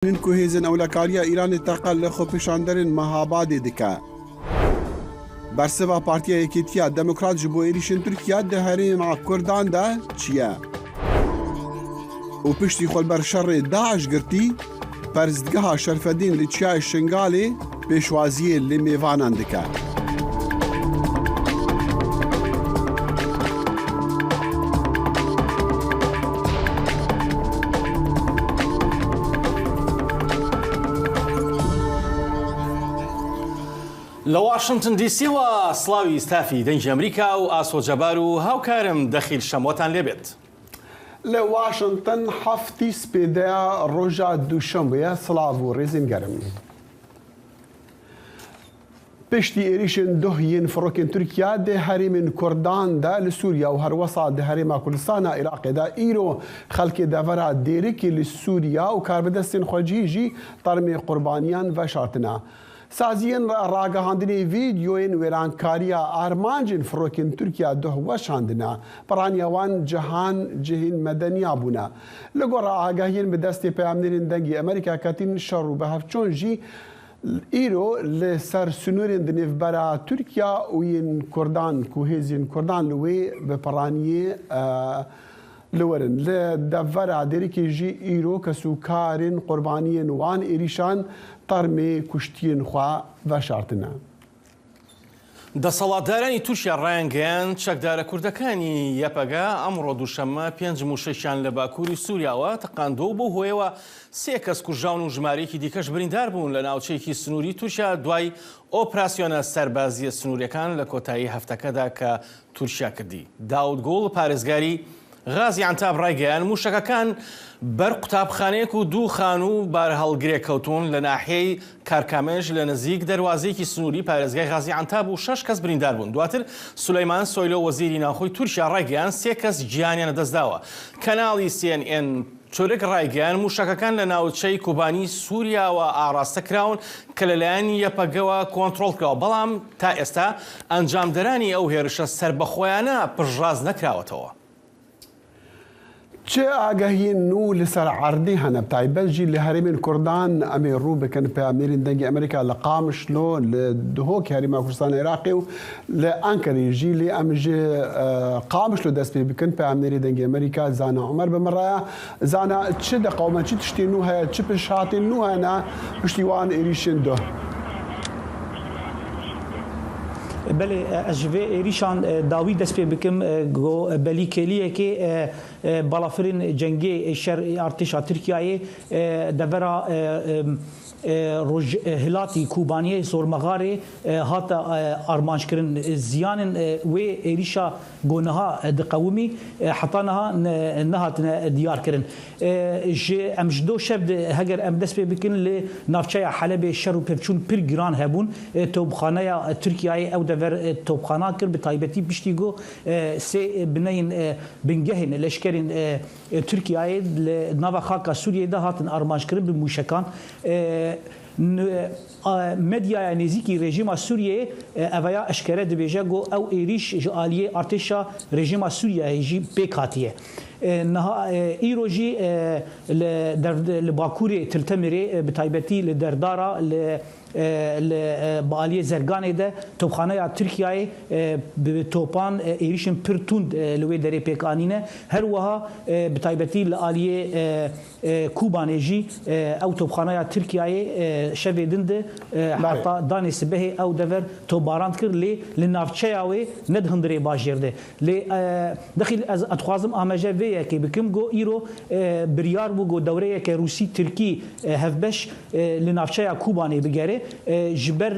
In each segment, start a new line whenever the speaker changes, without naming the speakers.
نینکو هیزن اولکاریا ایران تقل خو پیشاندرین مهاباد دکا برسوا پارتیا یکیتیا دموکرات جبو ایریشن ترکیه ده هریم کردان ده چیه و پشتی خول بر شر داعش گرتی پرزدگاه شرفدین لچیای شنگالی پیشوازی لمیوانان دکا
لواشنطن دي سي و سلاوي ستافي دنج امريكا و اسو جبارو هاوكارم دخيل شموتان لبيت
لواشنطن حفتي سبيدا روجا دوشنبه سلاوو ريزن گرم پشتی ایریشن دوهین فروکن ترکیه ده هریم کردان ده لسوریا و هر وسط ده هریم کردستان عراق ده ایرو خلق دورا دیرکی لسوریا و کاربدستین خواجیجی طرمی قربانیان و شارتنا سازین راگهاندنی ویدیوین ویرانکاریا آرمانجین فروکن ترکیه ده وشاندنا پرانیوان جهان جهین مدنیا بونا لگور آگاهین به دست پیامنرین دنگی امریکا کتین شروع به هفچون جی ایرو لسر سنورین دنیف برا ترکیه و این کردان کوهزین کردان لوی به پرانیه لورن لدفر دیرکی جی ایرو کسوکارین قربانیین وان ایریشان طرمی کشتین خوا و شارتنا
دەسەڵاتدارانی تووشیا ڕایانگەیان چەکدارە کوردەکانی یەپەگا ئەمڕۆ دووشەممە 5 و 6 لە باکووری سووریاوە تەقاندۆ بۆ هۆیەوە 3 کەس کوژاون و ژمارەیەکی دیکەش بریندار بوون لە ناوچەیەکی سنووری تووشیا دوای ئۆپراسیۆنە سەربازیە سنووریەکان لە کۆتایی هەفتەکەدا کە تورکیا کردی. داود گۆڵ پارێزگاری غازی عەنتاب ڕایگەیان موشەکەکان بەر قوتابخانەیەک و دوو خان و بار هەڵگرێک کەوتون لە ناحیەی کارکامێژ لە نزیک دەواازەیەکی سنووری پارێزگای غازی عەنتاب و 6 کەس بریندار بوون. دواتر سولەیمان سۆیلۆ وەزیری ناوخۆی تورکیا ڕایگەیان 3 کەس گیانیان دەستداوە. کەناڵی CNN چۆرێک ڕایگەیان موشەکەکان لە ناوچەی کوبانی سووریاوە ئاڕاستە کراون کە لەلایەن یەپەگەوە کۆنتڕۆڵ کراوە بەڵام تا ئێستا ئەنجامدەرانی ئەو هێرشە سربەخۆیانە پژڕاز نەکراوەتەوە.
چه آگاهی نو لسر عردی هنب تایبت جی لهرمین کردان امی رو بکن پیامنرین دنگی امریکا لقامش لو لدهوک هریم کردستان عراقی و لانکری جی لی ام جی قامش لو دست بکن پیامنرین دنگی امریکا زانا عمر بمریا زانا چه دقومن چه تشتی نو های چه پشات نو هنا پشتیوان ایریشن دو
بله اجوه ایریشان داوی دست پی بکم گو بلی کلیه که بالافرین جنگی شر ارتشا ترکیه دورا روج هلاتی کوبانیه سورمغاره هات ارمانش کرن زیان و ایریشا گونها دقومی حتی نهات دیار کرن امجدو شب هگر ام دست بکن ل نافچه حلب شر و پفچون پر گران هبون توبخانه ترکیه او دور توبخانه کر به تایبتی بشتیگو سه بنین بنگهن لشکرین ترکیه نوا خاک سوریه ده هاتن ارمانش کرن به موشکان مدیا نزیکی رژیم سوریه اویا اشکره دبیجه گو او ایریش جالیه ارتشا رژیم سوریه جی بکاتیه نها ایروجی لباکوری تلتمری بتایبتی لدردارا باليه زرگانه ده توبخانه ترکیه به توپان ایریشن پرتوند لوی دری پیکانینه هر وها بتایبتی لالیه کوبانجی او توبخانه ترکیه شویدند حتی دانی سبه او دور توبارند کر لی لنافچه اوی ندهندری باجرده لی داخل از اتخوازم آماجه وی که بکم گو ایرو بریار بو گو دوره که روسی ترکی هفبش لنافچه کوبانی بگره جبر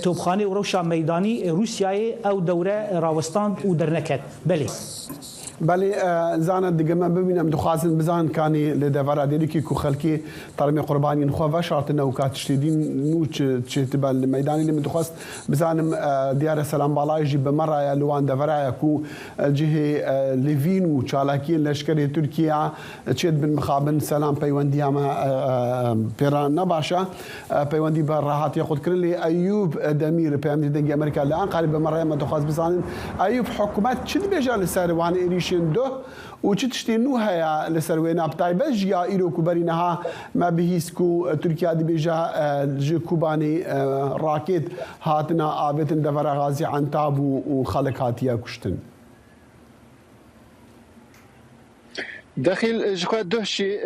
توبخانه و روشا میدانی روسیای او دوره راوستان و درنکت بله
بله زانا دیگه من ببینم دخوازن بزن کانی لدورا دیرکی کو خلکی طرمی قربانین خو و شرط نوکات شدیدین نو چه تبال میدانی لم دخواست بزنم دیار سلام بالایجی بمره یا لوان دورا کو جهه لیوین و چالاکی لشکری ترکیه چید بن مخابن سلام پیوندی ما پیران نباشه پیوندی بر راحت یخود کرن لی ایوب دمیر پیامدی دنگی امریکا الان قریب بمره ما دخواست بزنم ایوب حکومت چه بیجال سر وان ایریش إيريشن ده وتشتينو هيا لسروينا بتاعي بس جيا إيرو كوبرينها ما بهيسكو تركيا دي بيجا جي كوباني راكيت هاتنا آبتن دفر غازي عن تابو وخلق هاتيا كشتن
داخل جخوا دوشي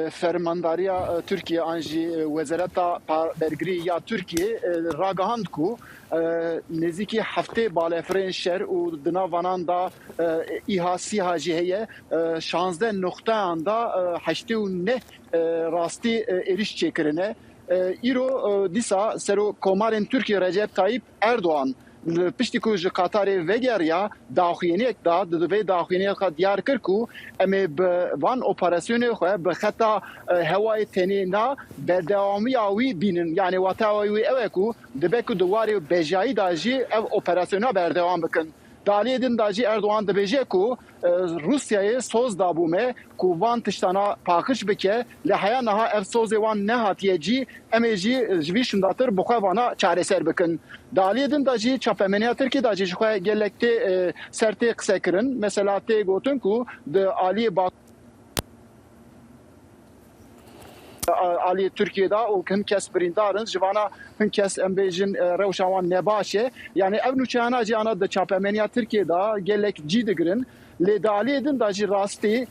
فرمانداريا تركيا انجي وزارتا برگری یا ترکیه راگهاند کو نزدیکی هفته بالافرین شهر و دناوانان دا ایها سیها جهیه 16 نقطه اندا 89 راستی eriş çekirine ایرو دیسا سرو کومارن ترکیه رجب طیب اردوغان پشتی کو ji Qatarê vegeriya daxuyaniyek da divê daxuyaniyek diyar kir ku em ê bi van operasyonê xwe bi xeta hewayê tenê na berdewamiya wî bînin yani wata wî ew e ku dibe ku di warê bejayî da jî ev operasyona berdewam bikin. Daliyê din da jî Erdoğan dibêje ku Rusyayê soz dabûme ku van tiştana paqij bike li heya niha ev sozê wan nehatiye cî em ê jî ji vî şindatir bi xwe vana çareser bikin. Daliyê din da jî çapemeniya Tirkiye da jî ji xwe gelek tê ser tê qise kirin. Mesela tê gotin ku di aliyê Ali Türkiye'de o kim kes birindarın jivana kim kes embejin rewşawan nebaşe yani ev nuçana cana da çapemeniya Türkiye'de gelek cidigrin le daliyedin da ji rastî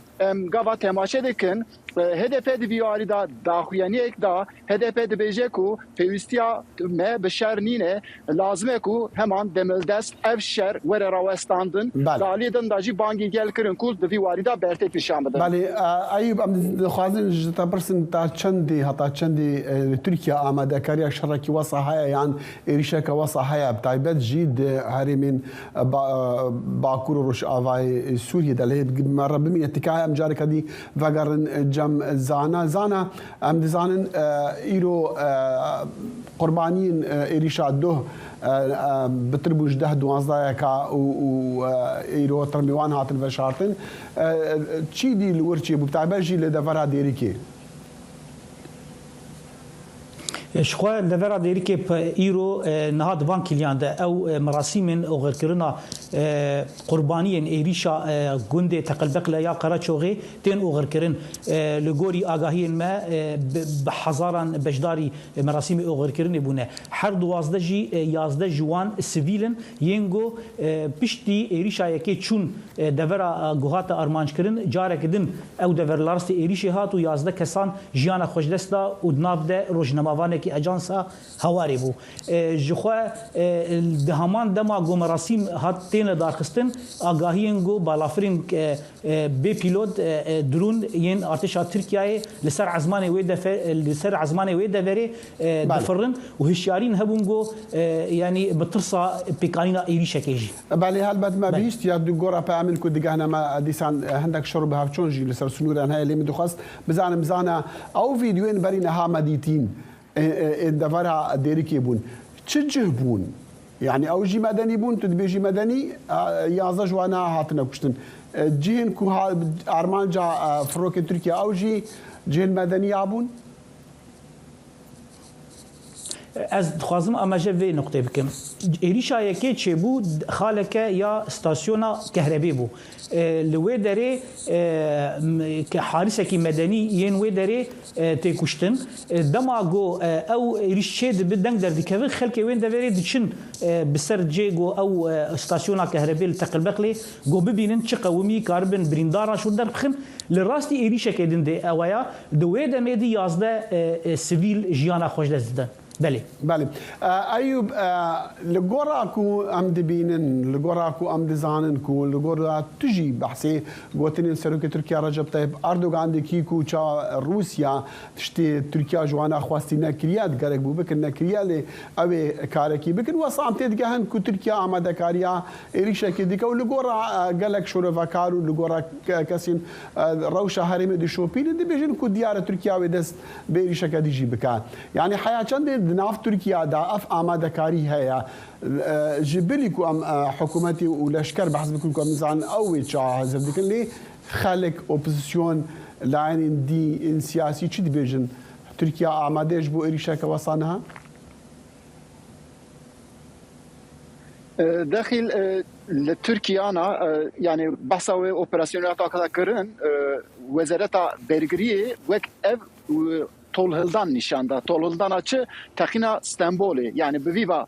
gava temaşe dikin HDP diviyari da daxuyaniyek da HDP dibêje ku pêwistiya me bi şer nîne lazim e ku heman demildest ev şer were rawestandin daliyedin da jî bangî gel kirin ku diviyari da bertê pîşan bidin.
Belê Eyûb em dixwazin ji te pirsin ta çendê heta çendê Tirkiye amadekariya şerekî wesa heye yan êrişeka wesa heye bi taybet jî di herêmên Bakur û Rojavayê Sûriyê de lê me re bimîne tika em carek hedî vegerin cem zana em dizanin îro qurbaniyên êrişa doh bitir bû ji 10-12 û îro termîwan hatin veşartin çî dî li wir çê bû bi taybet jî li devera Dêrikê
شخوا لورا دیری که ایرو نهاد وان کلیان ده او مراسمین او غیرکرنا قربانیین ایریشا گنده تقلبق لیا قراچوغی تین او غیرکرن لگوری آگاهین ما بحزاران بجداری مراسم او غیرکرن بونه هر 12 جی 11 جوان سیویلن ینگو پشتی ایریشا یکی چون دورا گوهات ارمانج کرن جارک دن او دور لارست ایریشی هات و 11 کسان جیانا خوشدستا و دناف ده روزنامه‌وان کی اجانسا هواری بو جخوا دهمان دما گو مراسم هات تین دارخستن آگاهین گو بالافرین بی پیلوت درون ین ارتش ترکیه لسر عزمان وی دفری دفرن و هشیارین هبون گو یعنی بترسا پیکانینا ایریشه کیجی
بله هلبت ما بیست یا دو گورا پیامل کو دیگه ما دیسان هندک شرب هفچونجی لسر سنور انها اللي مدخست بزانا او فيديوين برينا ها مديتين دفرها ديريكي بون تشجه بون يعني او جي مدني بون تدبيجي مدني يازا جوانا هاتنا كشتن جين كو ارمان جا فروك تركيا او جي جين مدني ابون
از خوازم اماجه وی نقطه بکم ایریشا یکی چه بود خالکه یا استاسیونا کهربی بو لوی داره که حارسه کی مدنی ین وی داره تکوشتن دماغو او ایریش چه بدنگ در دیکه خلک وین دوری دچن بسر جیگو او استاسیونا کهربی تقلبقلی گو ببینن چه قومی کاربن بریندارا شو در بخن لراستی ایریشه که دنده اویا دوی دمیدی 11 سیویل جیانا خوش دزدن بله
ايوب لغوراكو ام دبينن لغوراكو ام دزانن كو لغورا تجي بحثي قوتين سروك تركيا رجب طيب اردوغان دي كيكو تشا روسيا تشتي تركيا جوانا خواستينا كريات غارك بو بكن كريا لي اوي كاركي بكن وصام تدغهن كو تركيا اماده كاريا اريشا كديكو لغورا قالك شورو فاكارو لغورا كاسين روشا هرم دي شوبين دي بيجن كو ديار تركيا ودس بيريشا كديجي بكا يعني حياه چند ناف تركيا دا اف آماده كاري هيا جبلكو ام حكومتي ولشكر بحسبكم كم زعن اوي تشا زبدك لي خلق اوبوزيسيون لاين دي ان سياسي تشي ديفيجن تركيا آماده بو اريشا كوصانها
داخل لتركيا أنا يعني بحثوا أوبراسيونات كذا كرن وزارة برجرية وك أب تولهلدان نشاندا تولهلدان أشة تخينا استنبولي يعني بفيفا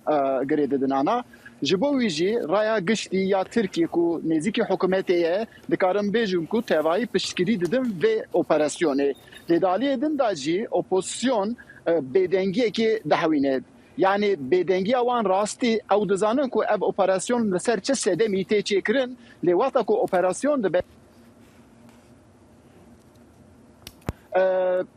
قريدة دنانا جبويجي رايا قشتي يا تركيا كو نزيكي حكومتيه دكارم بيجم كو تواي بشكري ددم في اوبراسيوني لدالي دن داجي اوبوزيسيون بدنگي كي دحوينه يعني بدنگي وان راستي او دزانن كو اب اوبراسيون لسر چه سده ميتي چيكرن لواتا كو اوبراسيون دب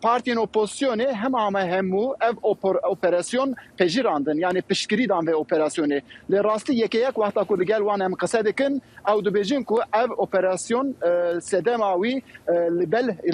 partiyên opozisyonê hemû ev operasyon pejirandin yani piştgirîdan vê operasyonê lê rastî yekeyek wexta ku li gel wan em qise dikin ew dibêjin ku ev operasyon sedema wî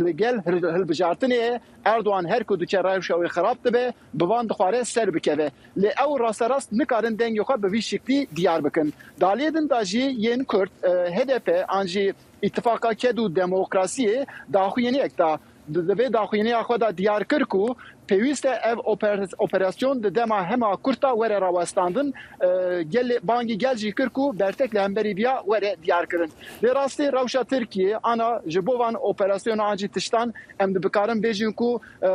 li gel hilbijartinê Erdoğan her ku dike rewşa wê xirab dibe bi wan dixware ser bikeve lê ew rasterast nikarin dengê xwe bi vî şeklî diyar bikin daliyê din da jî yên Kurd HDP an jî îtifaka ked û demokrasiyê daxuyeniyek da دبی داخوینی خود دیار کرکو پیوست اف اپراسیون د دما هما کورتا وره راوستاندن گل بانگی گلجی کرکو برتک لهمبری بیا وره دیار کرن به راستی روشا ترکیه انا جبوان اپراسیون انجی تشتان ام د بکارم بیجین کو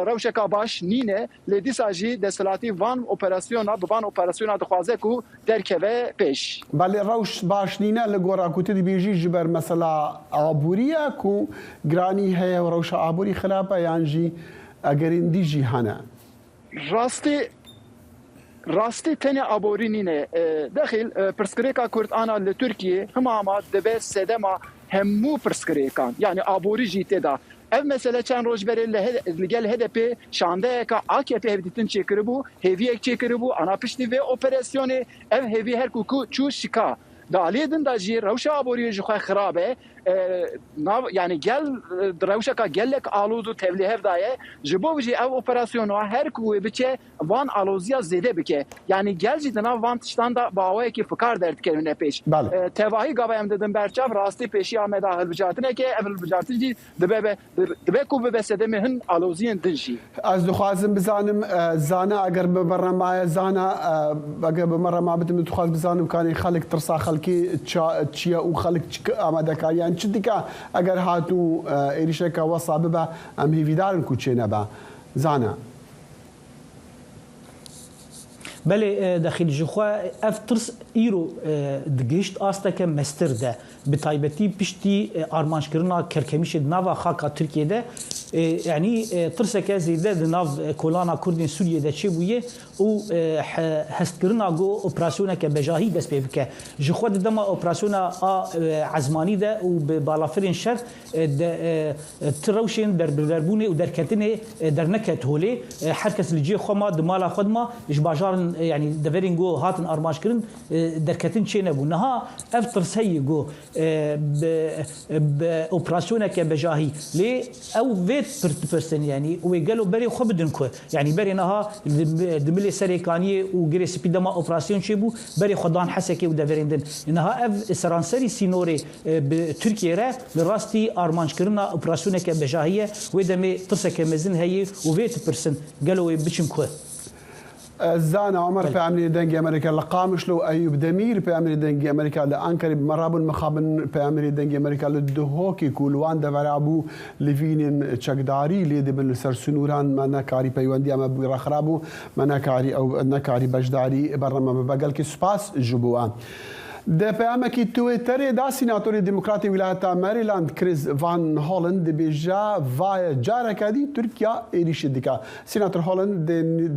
روشا کا باش نینه لدیساجی د سلاتی وان اپراسیون بوان اپراسیون د خوازه کو درکوه پیش
بله روش باش نینه لګورا کوته دی بیجی جبر مثلا عبوريه کو گرانی هي روشا عبوري خلافه یانجی اگر اندیجی هنه راستی تنی آبورینینه داخل پرسکریکا کرد آنا لترکیه همه دبه سدما همو پرسکریکان یعنی آبوری جیته دا ev mesele çen roj beri gel HDP şande ka AKP hevditin çekiribu heviyek çekiribu ana pişti ve operasyonu ev hevi her kuku çu şika داليدن داجي روشا ابوري جخا خرابه يعني قال روشا كا قال لك الودو تبليه دايه جبوجي او اوبراسيون هر كو بچه وان الوزيا زيده بكه يعني قال جدنا وان تشتان دا باوي كي فكار درت كلمه پیش تواهي قبايم ددن برچاف راستي پیشي امدا هل بجاتنه كي اول بجاتن جي دبه كو بسده مهن الوزين دنشي از دخوازم بزانم زانا اگر ببرنامه زانا اگر بمره بدم دخواز بزانم كان خلق ترسا خلقی چیا او خلق آماده کاریان چی دیگه اگر هاتو ایریشه که وصا ببا ام هیویدارن کوچه نبا زانا
بله داخل جخوا افترس ایرو دگشت آستا که مستر ده به تایبتی پشتی آرمانش کرنا کرکمیش ناو خاکا ترکیه ده يعني ترسك زيده ناف كولانا كردين سوريا ده چه بويه او هستكرنا جو اوبراسيونا كبجاهي بس بك جو خود دما اوبراسيونا عزماني ده و بالافرين شر تروشين دربوني و دركتني درنكت هولي حركس الجي خما دمالا خدمه اش باجار يعني دفرين جو هاتن ارماش كرن دركتن چه نبو نها افترس هي جو اوبراسيونا كبجاهي لي او برسن يعني ويقالوا بري خبدن كو يعني بري نها دملي سريكانيه وغري سبيدما اوبراسيون شيبو بري خدان حسكي ودافريندن انها اف سرانسري سينوري بتركيا لراستي ارمانش كرنا اوبراسيون كبجاهيه ودمي ترسك مزن هي وفيت برسن قالوا بشم كو
زانا عمر في عملية دنجي أمريكا لقامش لو أيوب دمير في عملية دنجي أمريكا لأنكر مرابن مخابن في عملية دنجي أمريكا للدهوكي كولوان دفرابو لفين تشكداري ليدي من السرسنوران ما نكاري بيواندي أما بغرخرابو ما نكاري أو نكاري بجداري برما بقال كي سباس جبوان ده پیامکی تویتر دا سیناتوری دموکراتی ولایت مریلند کریس وان هولند بیجا وای جارکدی ترکیه ایریش دیکا سیناتور هولند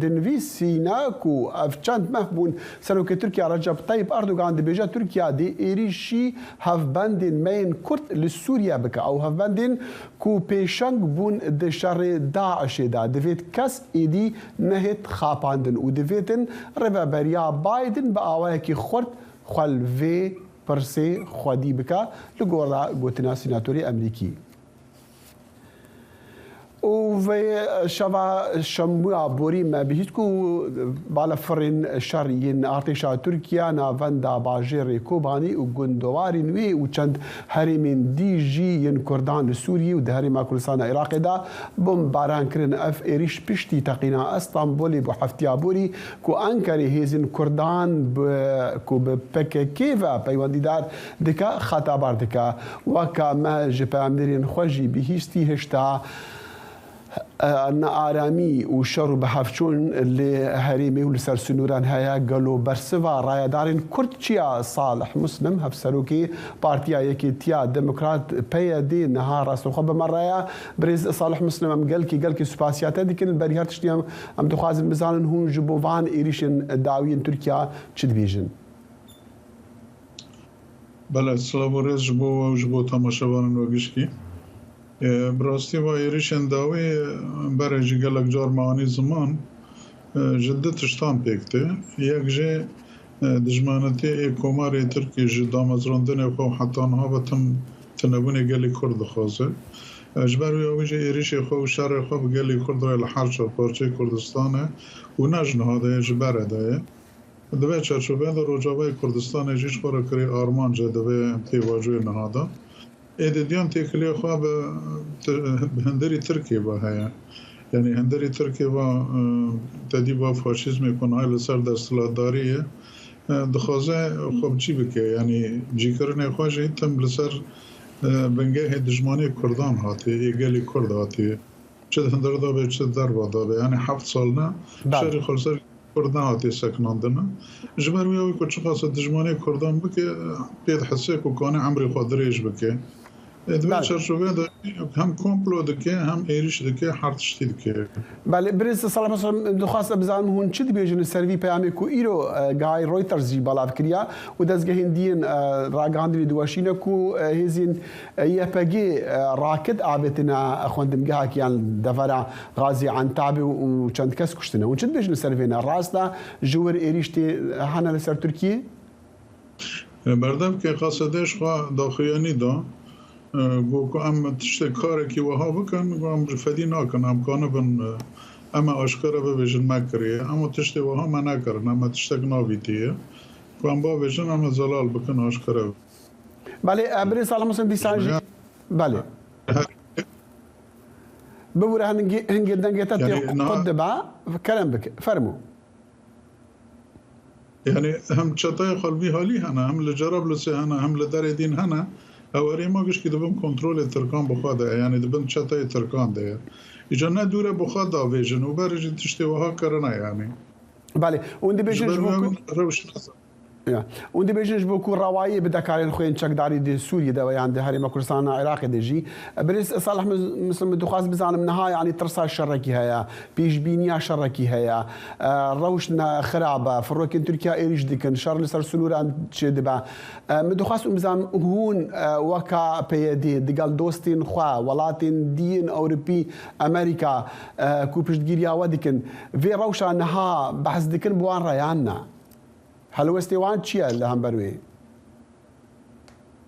دنویسینا کو افچند محبون سروک ترکیه رجب طیب اردوغان بیجا ترکیه دی ایریشی هفبندین مین کرد لسوریا بکا او هفبندین کو پیشنگ بون د شر داعش دا دویت کس ایدی نهت خاپاندن و دویتن ربابریا بایدن با آوای کی خورد خلفي برسي خودي بكا لغورا غوتنا سيناتوري امريكي وفي شبا شموع بوريما بهيتكو بالفرين شريين ارتشا تركيا نافندا باجيري كوباني وغندواري نوي وچند هرمين دي جي ين كردان سوري ودهرما كردستان عراق دا بوم باران كرن اف اريش بشتي تقينا اسطنبول بو حفتيابوري كو انكري هيزن كردان كو بكيفا بيوانديدار دكا خطابار دكا وكا ما جبامدرين خوجي بهيستي هشتا أن آرامی و شر و بحفچون لهريمي و لسر سنوران هيا قالوا برسوا رايا دارين كرتشيا صالح مسلم هفسروكي بارتيا يكي تيا ديمقراط بيا دي نهار راسو خب مرايا بريز صالح مسلم ام قالكي سباسيات هذيك البريهار تشتيام ام دخازن بزانن هون جبوفان ايريشن داوين تركيا تشدبيجن
بله السلام ورز جبو تماشاوان وگشکی براستی و ایریشن داوی برای جگلک جار معانی زمان جدت تشتان پیکته یک جه دجمانتی کماری ترکی جدام از راندن خو حتی آنها و تنبونی گلی کرد خوازه اجبروی اویجه ایریش خو شر خو بگلی کرد رای لحرچ پارچه کردستانه و نجنه هاده جبره دایه دوی چرچوبه در رجاوه کردستان جیش خورا کری آرمان جه دوی تیواجوی نهاده ایدیان تیکلی خواه به هندری ترکیه با هیا یعنی هندری ترکیه با تدی با فاشیزم کنهای لسر دستلاتداریه دخوازه خوب چی بکه یعنی جی کرنه خواهش ایتم لسر بنگه دجمانی کردان هاتی ایگلی کرد هاتی چه هندر دابه چه در با دابه یعنی 7 سال نه شهر خلصر کردان هاتی سکناندنه جبروی اوی که چه خاصه دجمانی کردان بکه پید حسه که کانه عمری خود دریج بکه دوی چرچوبه ده هم کمپلو دکه هم ایریش دکه حرتشتی دکه
بله برز صلاح مثلا دخواست بزنم هون چی بیجن سروی پیامی کو ایرو گای رویترز جی بالاف کریا و دزگه هندین راگاندی دواشینه کو هزین یپگی راکد آبتنا خوندم گه کیان دفرع غازی عن تابی و چند کس کشتنه و چی بیجن سروینا راستا جور ایریشتی هنر لسر ترکیه
بردم که قصدش خوا داخلیانی دا گو که ام تشت کاری که وها بکن گو ام رفدی نکن ام کانه بن اما آشکارا ببیشن مکریه اما تشت وها من نکرن اما تشتک نابیتیه گو ام با بیشن اما زلال بکن آشکارا
بله برای سالم مثلا دیسانجی بله ببوره هنگی دنگیتا قد با کلم بک فرمو
يعني هم چتای قلبی حالی هنه هم لجرب لسه هنه هم لدر دین هنه اوری ما گوش که دبم کنترل ترکان بخواده یعنی دبم چتای ترکان ده ایجا نه دوره بخواد داویجن و برج تشتوها کرنه یعنی
بله اون دی بیشنش وندي بيجنش بوكو روايه بدكارين خوين تشكداري دي سوريا دا يعني هرم كردستان عراق دجي بريس صالح مسلم دخاز بزان منها يعني ترسا شركي هيا بيش بينيا شركي هيا روشنا خرابه فروكن تركيا ايريش ديكن شر لسر سنوران تشدبا مدخاس بزان هون وكا بيدي دقال دوستين خوا ولاتين دين اوروبي امريكا كوبش دغيريا وديكن في روشا نها بحث ديكن بوان رياننا هل وستوان چیه لهم بروی؟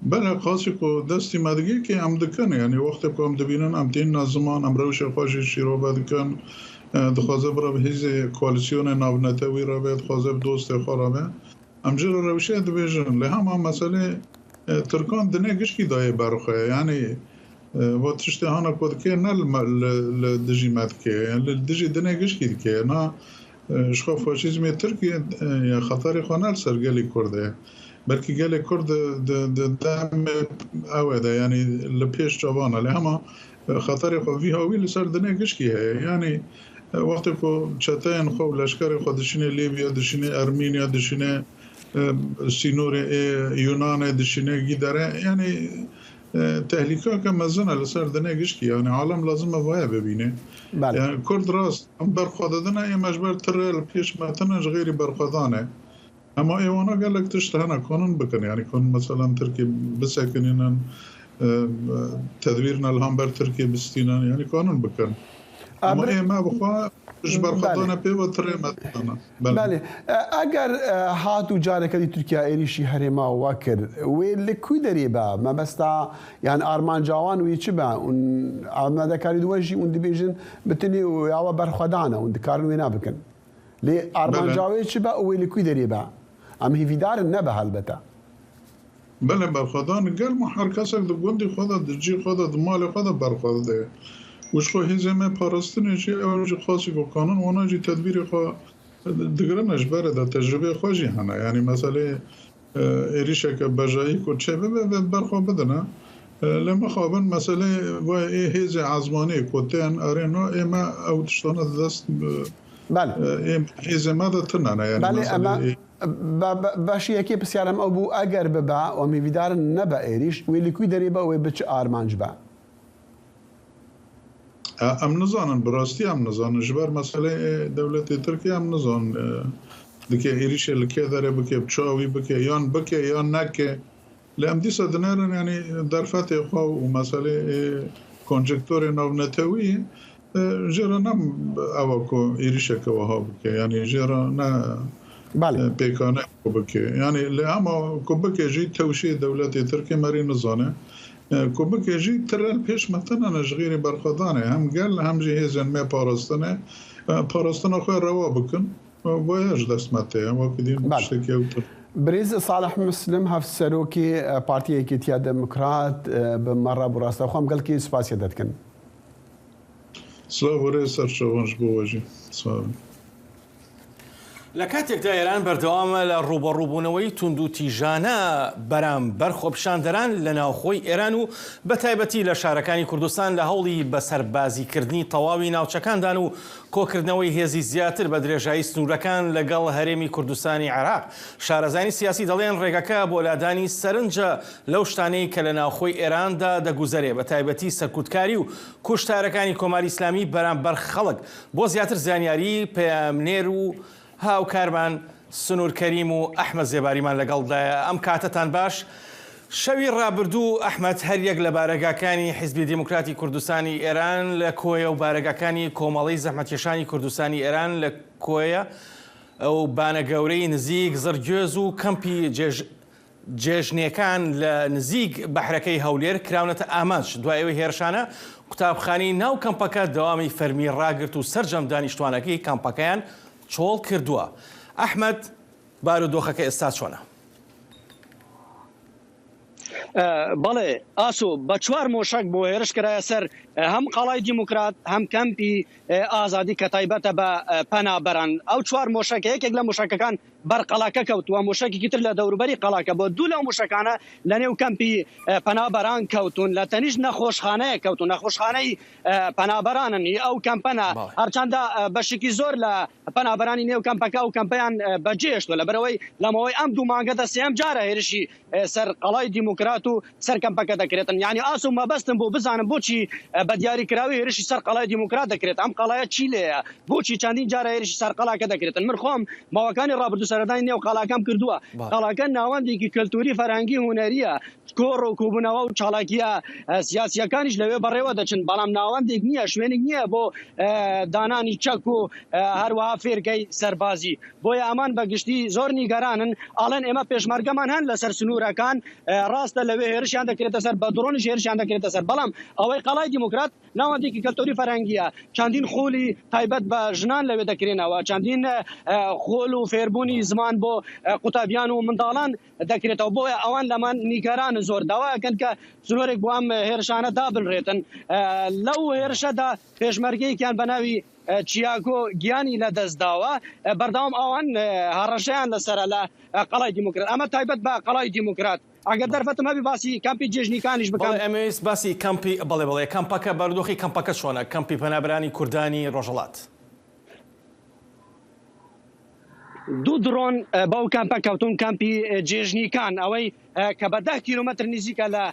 بله خاصی که دستی مدگی که هم دکن یعنی وقتی که هم دبینن هم تین نظمان هم روش خوشی شیرو بدکن دخوازه برا به هیز کوالیسیون ناونتوی را بید خوازه دوست خورا بید هم جر روشه دبیجن لهم هم مسئله ترکان دنه گشکی دایه برخواه یعنی و تشتی هانا کود که نه لدجی مد که یعنی لدجی دنه گشکی که نه شخو فاشیزم ترکیه خطر خوانال سر گلی کرده بلکه گلی کرد دم اوده یعنی لپیش جوانه لهما خطر خو وی هاوی لسر دنه گشکی ہے یعنی وقتی که چتاین خو لشکر خو دشینه لیبیا دشینه ارمینیا دشینه سینور یونان دشینه گیدره یعنی تهلیکا که مزنه لسر دنه گشکی یعنی عالم لازم وای ببینه يعني كرد راس برخوادنا اي مجبر ترى پیش متنج غير برخوادانه اما ايوانا قال لك تشتهنا قانون بكن يعني كون مثلا تركي بسكنين تدويرنا الهامبر تركي بستينا يعني قانون بكن اما اي ما بخوا برخدانه پیوتره متنه.
بله اگر هاتو جاره کدی ترکیه ایریشی هرما واکر و لکوی دری با ما بستا يعني ارمان جوان وی چه با اون عمنا دکاری دوجی اون دیویژن بتنی و یا برخدانه اون دکارن وینا بکن لی ارمان جاوی چه با و لکوی دری با ام هی ویدار نبه البته
بله برخدان گل محرکسک دو گوندی خدا درجی خدا دمال خدا برخده وش خو هزمه پاراستنه چی اوج خاصی کو قانون اونا جی تدبیر خو دگره نجبره ده تجربه خوشی هنه یعنی مثلا ایریشه که بجایی کو چه به برخو بدنه لما خوابن مثلا و هیز عزمانی کوتن ارینو اما او تشتانه دست
بله
هیز ما ده تنه یعنی
بله اما باشی یکی بسیارم او بو اگر ببا و میویدار نبا ایریش ویلی کوی داری با و بچ آرمانج با
ام نزانن براستی ام نزانن جبر مسئله دولت ترکیه ام نزان دکه ایریش لکه داره بکه بچاوی بکه یان بکه یان نکه لام دیسا دنرن یعنی در فتح خو و مسئله کنجکتور نونتوی جرا نم اوکو ایریش که وها بکه یعنی جرا نه
بله
پیکانه بکه یعنی اما بکه جی توشی دولت ترکیه مری نزانه کوبک جی ترل پیش متن نجغیر برخدانه هم گل هم جی هزن می پاراستنه خو روا بکن وایج دست مته و کدیم شکی اوتر
بريز صالح مسلم هف سروكي بارتي كيتيا ديمقراط بمره براستا خو قال كي سباسيا دتكن
سلاو وري سرشونج بوجي سلام
لە کاتێکدا ئێران بەردەوامە لە ڕوبەڕووبوونەوەی تونند و تیژانە بەرامبەر خۆپشاندەران لە ناوخۆی ئێران و بە تایبەتی لە شارەکانی کوردستان لە هەوڵی بەسەربازیکردنی تەواوی ناوچەکاندان و کۆکردنەوەی هێزی زیاتر بە درێژایی سنوورەکان لەگەڵ هەرێمی کوردستانی عێراق. شارەزانی سیاسی دەڵێن ڕێگەکە بۆ لادانی سەرنجە لەو شتانەی کە لە ناوخۆی ئێراندا دەگوزەرێ بە تایبەتی سەرکوتکاری و کوشتارەکانی کۆماری ئیسلامی بەرامبەر خەڵک بۆ زیاتر زانیاری پەیامنێر و هاوکارمان سنوور کەریم و ئەحمەد زێباریمان لەگەڵدایە. ئەم کاتتان باش. شەوی ڕابردوو ئەحمەد هەر یەک لە بارەگاکانی حیزبی دیموکراتی کوردستانی ئێران لە کۆیە و بارەگاکانی کۆمەڵەی زەحمەتکێشانی کوردستانی ئێران لە کۆیە ئەو بانە گەورەی نزیک زەرگێز و کەمپی جێژنیەکان لە نزیک بەحرەکەی هەولێر کراونەتە ئامانج. دوای ئەوەی هێرشانە قوتابخانەی ناو کەمپەکە دەوامی فەرمی ڕاگرت و سەرجەم دانیشتوانەکەی کەمپەکەیان چۆڵ کردووە. ئەحمەد بارودۆخەکە ئێستا چۆنە؟
بەڵێ ئاسۆ بە چوار مۆشک بۆ هێرش کرایە سەر هەم قەڵای دیموکرات هەم کەمپی ئازادی کە تایبەتە بە پەنابەران. ئەو چوار مۆشەکە یەکێک لە مۆشەکەکان بەرقەڵاکە کەوتووە، مۆشەکێکی تر لە دەوروبەری قەڵاکە بۆ دوو لەو مۆشەکانە لە نێو کەمپی پەنابەران کەوتون، لە تەنیش نەخۆشخانەیە کەوتون، نەخۆشخانەی پەنابەرانن. ئەو کەمپەنە هەرچەندە بەشێکی زۆر لە پەنابەرانی نێو کەمپەکە و کەمپیان بەجێشتوە لەبەرەوەی لەمەوەی ئەم دوو مانگەدا سێم جارە هێرشی سەر قەڵای دیموکرات و سەر کەمپەکە دەکرێتن. یعنی ئاسو مەبەستم بۆ بزانم بۆچی بە دیاریکراوی هێرشی سەر قەڵای دیموکرات دەکرێت، ئەم قەڵایە چی لێیە، بۆچی چەندین جارە هێرشی سەر قەڵاکە دەکرێتن. من خۆم ماوەکانی ڕابردوو سەردانی نێو قەڵاکەم کردووە. قەڵاکە ناوەندێکی کەلتوری فەرهەنگی هونەریە، کۆڕ و کوبوونەوە و چالاکیە سیاسیەکانیش لەوێ بەڕێوە دەچن، بەڵام ناوەندێک نییە، شوێنێک نییە بۆ دانانی چەک و هەروەها فێرکەی سەربازی. بۆیە ئەمان بەگشتی زۆر نیگەرانن، ئاڵێن ئێمە پێشمەرگەمان هەن لەسەر سنوورەکان، ڕاستە لەوێ هێرشیان دەکرێتە سەر، بە درۆنیش هێرشیان دەکرێتە سەر، بەڵام ئەوەی قەڵای دیموکرات ناوەندێکی کەلتوری فەرهەنگیە، چەندین خۆلی تایبەت بە ژنان لەوێ دەکرێنەوە، چەندین خۆل و فێربوونی زمان بۆ قوتابیان و منداڵان دەکرێتەوە. بۆیە ئەوان لەمان نیگەران زۆر داوایەکەن کە سنوورێک بۆ ئەم هێرشانە دابنرێتن. لەو هێرشەدا پێشمەرگەیەکیان بە ناوی چیاگۆ گیانی لە دەستداوە، بەردەوام ئەوان هەڕەشەیان لەسەرە لە قەڵای دیموکرات. ئەمە تایبەت بە قەڵای دیموکرات. ئەگەر دەرفەتم هەبی باسی کەمپی جێژنیکانیش بکەم.
ئەمەویست باسی کەمپی بڵێ کەمپەکە بارودۆخی کەمپەکە چۆنە، کەمپی پەنابەرانی کوردانی ڕۆژهەڵات؟ دوو درۆن بەو کەمپە کەوتون کەمپی جێژنیکان، ئەوەی
کە بە 10 کیلومتر نزیکە لە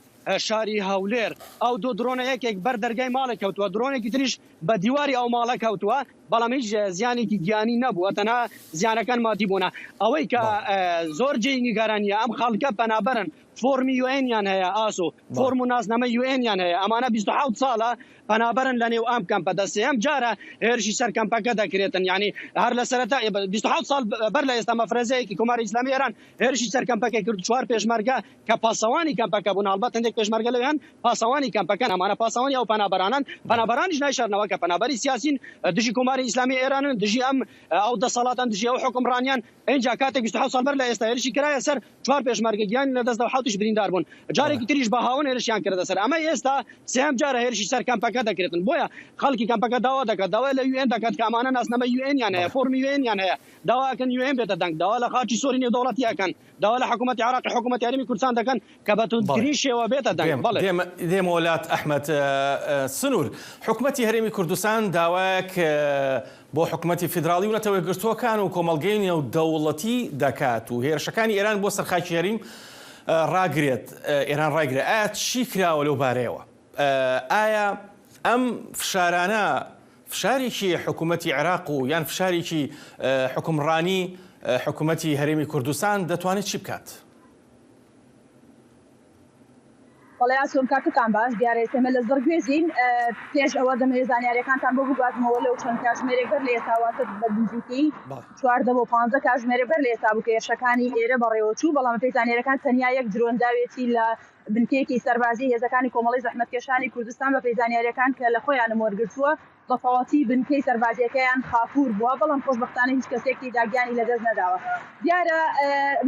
شاری هەولێر ئەو دوو درۆنەیەکێک بەر دەرگای ماڵە کەوتووە، درۆنێکی تریش بە دیواری ئەو ماڵە کەوتووە، بەڵام هیچ زیانێکی گیانی نەبووە، تەنها زیانەکان مادی بوونە. ئەوەی کە زۆر جێی نیگەرانیە ئەم خەڵکە پەنابەرن، فۆرمی یوئێنیان هەیە، ئاسۆ فۆرم و ناسنامە یوئێنیان هەیە، ئەمانە 27 ساڵە پەنابەرن لە نێو ئەم کەمپە. دەسێم جارە هێرشی سەر کەمپەکە دەکرێتن، یعنی هەر لە سەرەتا 27 ساڵ بەر لە ئێستا مەفرەزەیەکی کۆماری ئیسلامی ئێران هێرشی سەر کەمپەکە کرد، 4 پێشمەرگە کە پاسەوانی کەمپەکە بوون، هەڵبەت هەندێک پێشمەرگە لەوێن پاسەوانی کەمپەکەن، ئەمانە پاسەوانی ئەو پەنابەرانن، پەنابەرانیش نایشارنەوە کە پەنابەری سیاسین دژی کۆماری ئیسلامی ئێرانن، دژی ئەم ئەو دەسەڵاتان، دژی ئەو حکومڕانیان. اینجا کاتێک 27 ساڵ بەر لە ئێستا هێرشی کرایە سەر 4 پێشمەرگە گیانی لەدەست دا و 7 بریندار بوون، جارێکی تریش بە هاون هێرشیان کردە سەر. ئەمە ئێستا سێم جارە هێرشی سەر کەمپەکە دەکرێتن. بۆیە خەڵکی کەمپەکە داوا دەکات، داوای لە یوئێن دەکات کە ئەمانە ناسنامە یوئێنیان هەیە، فۆرمی یوئێنیان هەیە، داواکەن یوئێن بێتە دەنگ، داوا لە خاچی سۆری نێودەوڵەتیەکەن، داوا لە حکوومەتی عێراق، حکوومەتی هەرێمی کوردستان دەکەن کە بەتوندترین شێوە بێتە دەنگ.
دێمە وڵات ئەحمەد سنوور، حکوومەتی هەرێمی کوردستان داوایەک بۆ حکوومەتی فیدراڵی و نەتەوەی گرتووەکان و کۆمەڵگەی نێودەوڵەتی دەکات و هێرشەکانی ئێران بۆ سەرخاکی هەریم ڕاگرێت، ئێران ڕاگرێت. ئایا چی کراوە لەو بارەیەوە؟ ئایا ئەم فشارانە فشارێکی حکوومەتی عێراق و یان فشارێکی حکومڕانی حکوومەتی هەرێمی کوردستان دەتوانێت چی بکات؟
بەڵێ ئاسۆم کاکتان باش دیارێتێمە لە زەرگوێزین پێش ئەوە دەمەوێ زانیاریەکانتان بۆ بگوازمەوە لەو چەند کاتژمێرێک بەر لە ئێستاواتە بە نزیکی 14 بۆ 15 کاتژمێرێک بەر لە ئێستا بوو کە هێرشەکانی ئێرە بەڕێوەچوو، بەڵام پێی زانیاریەکان تەنیا یەک درۆنداوێتی لە بنکەیەکی سەربازی هێزەکانی کۆمەڵی زەحمەتکێشانی کوردستان بە پەیزانیاریەکان کە لە خۆیان وەرگرتووە بە تەواوەتی بنکەی سەربازیەکەیان خاپوور بووە، بەڵام خۆشبەختانە هیچ کەسێکی داگیانی لەدەست نەداوە. دیارە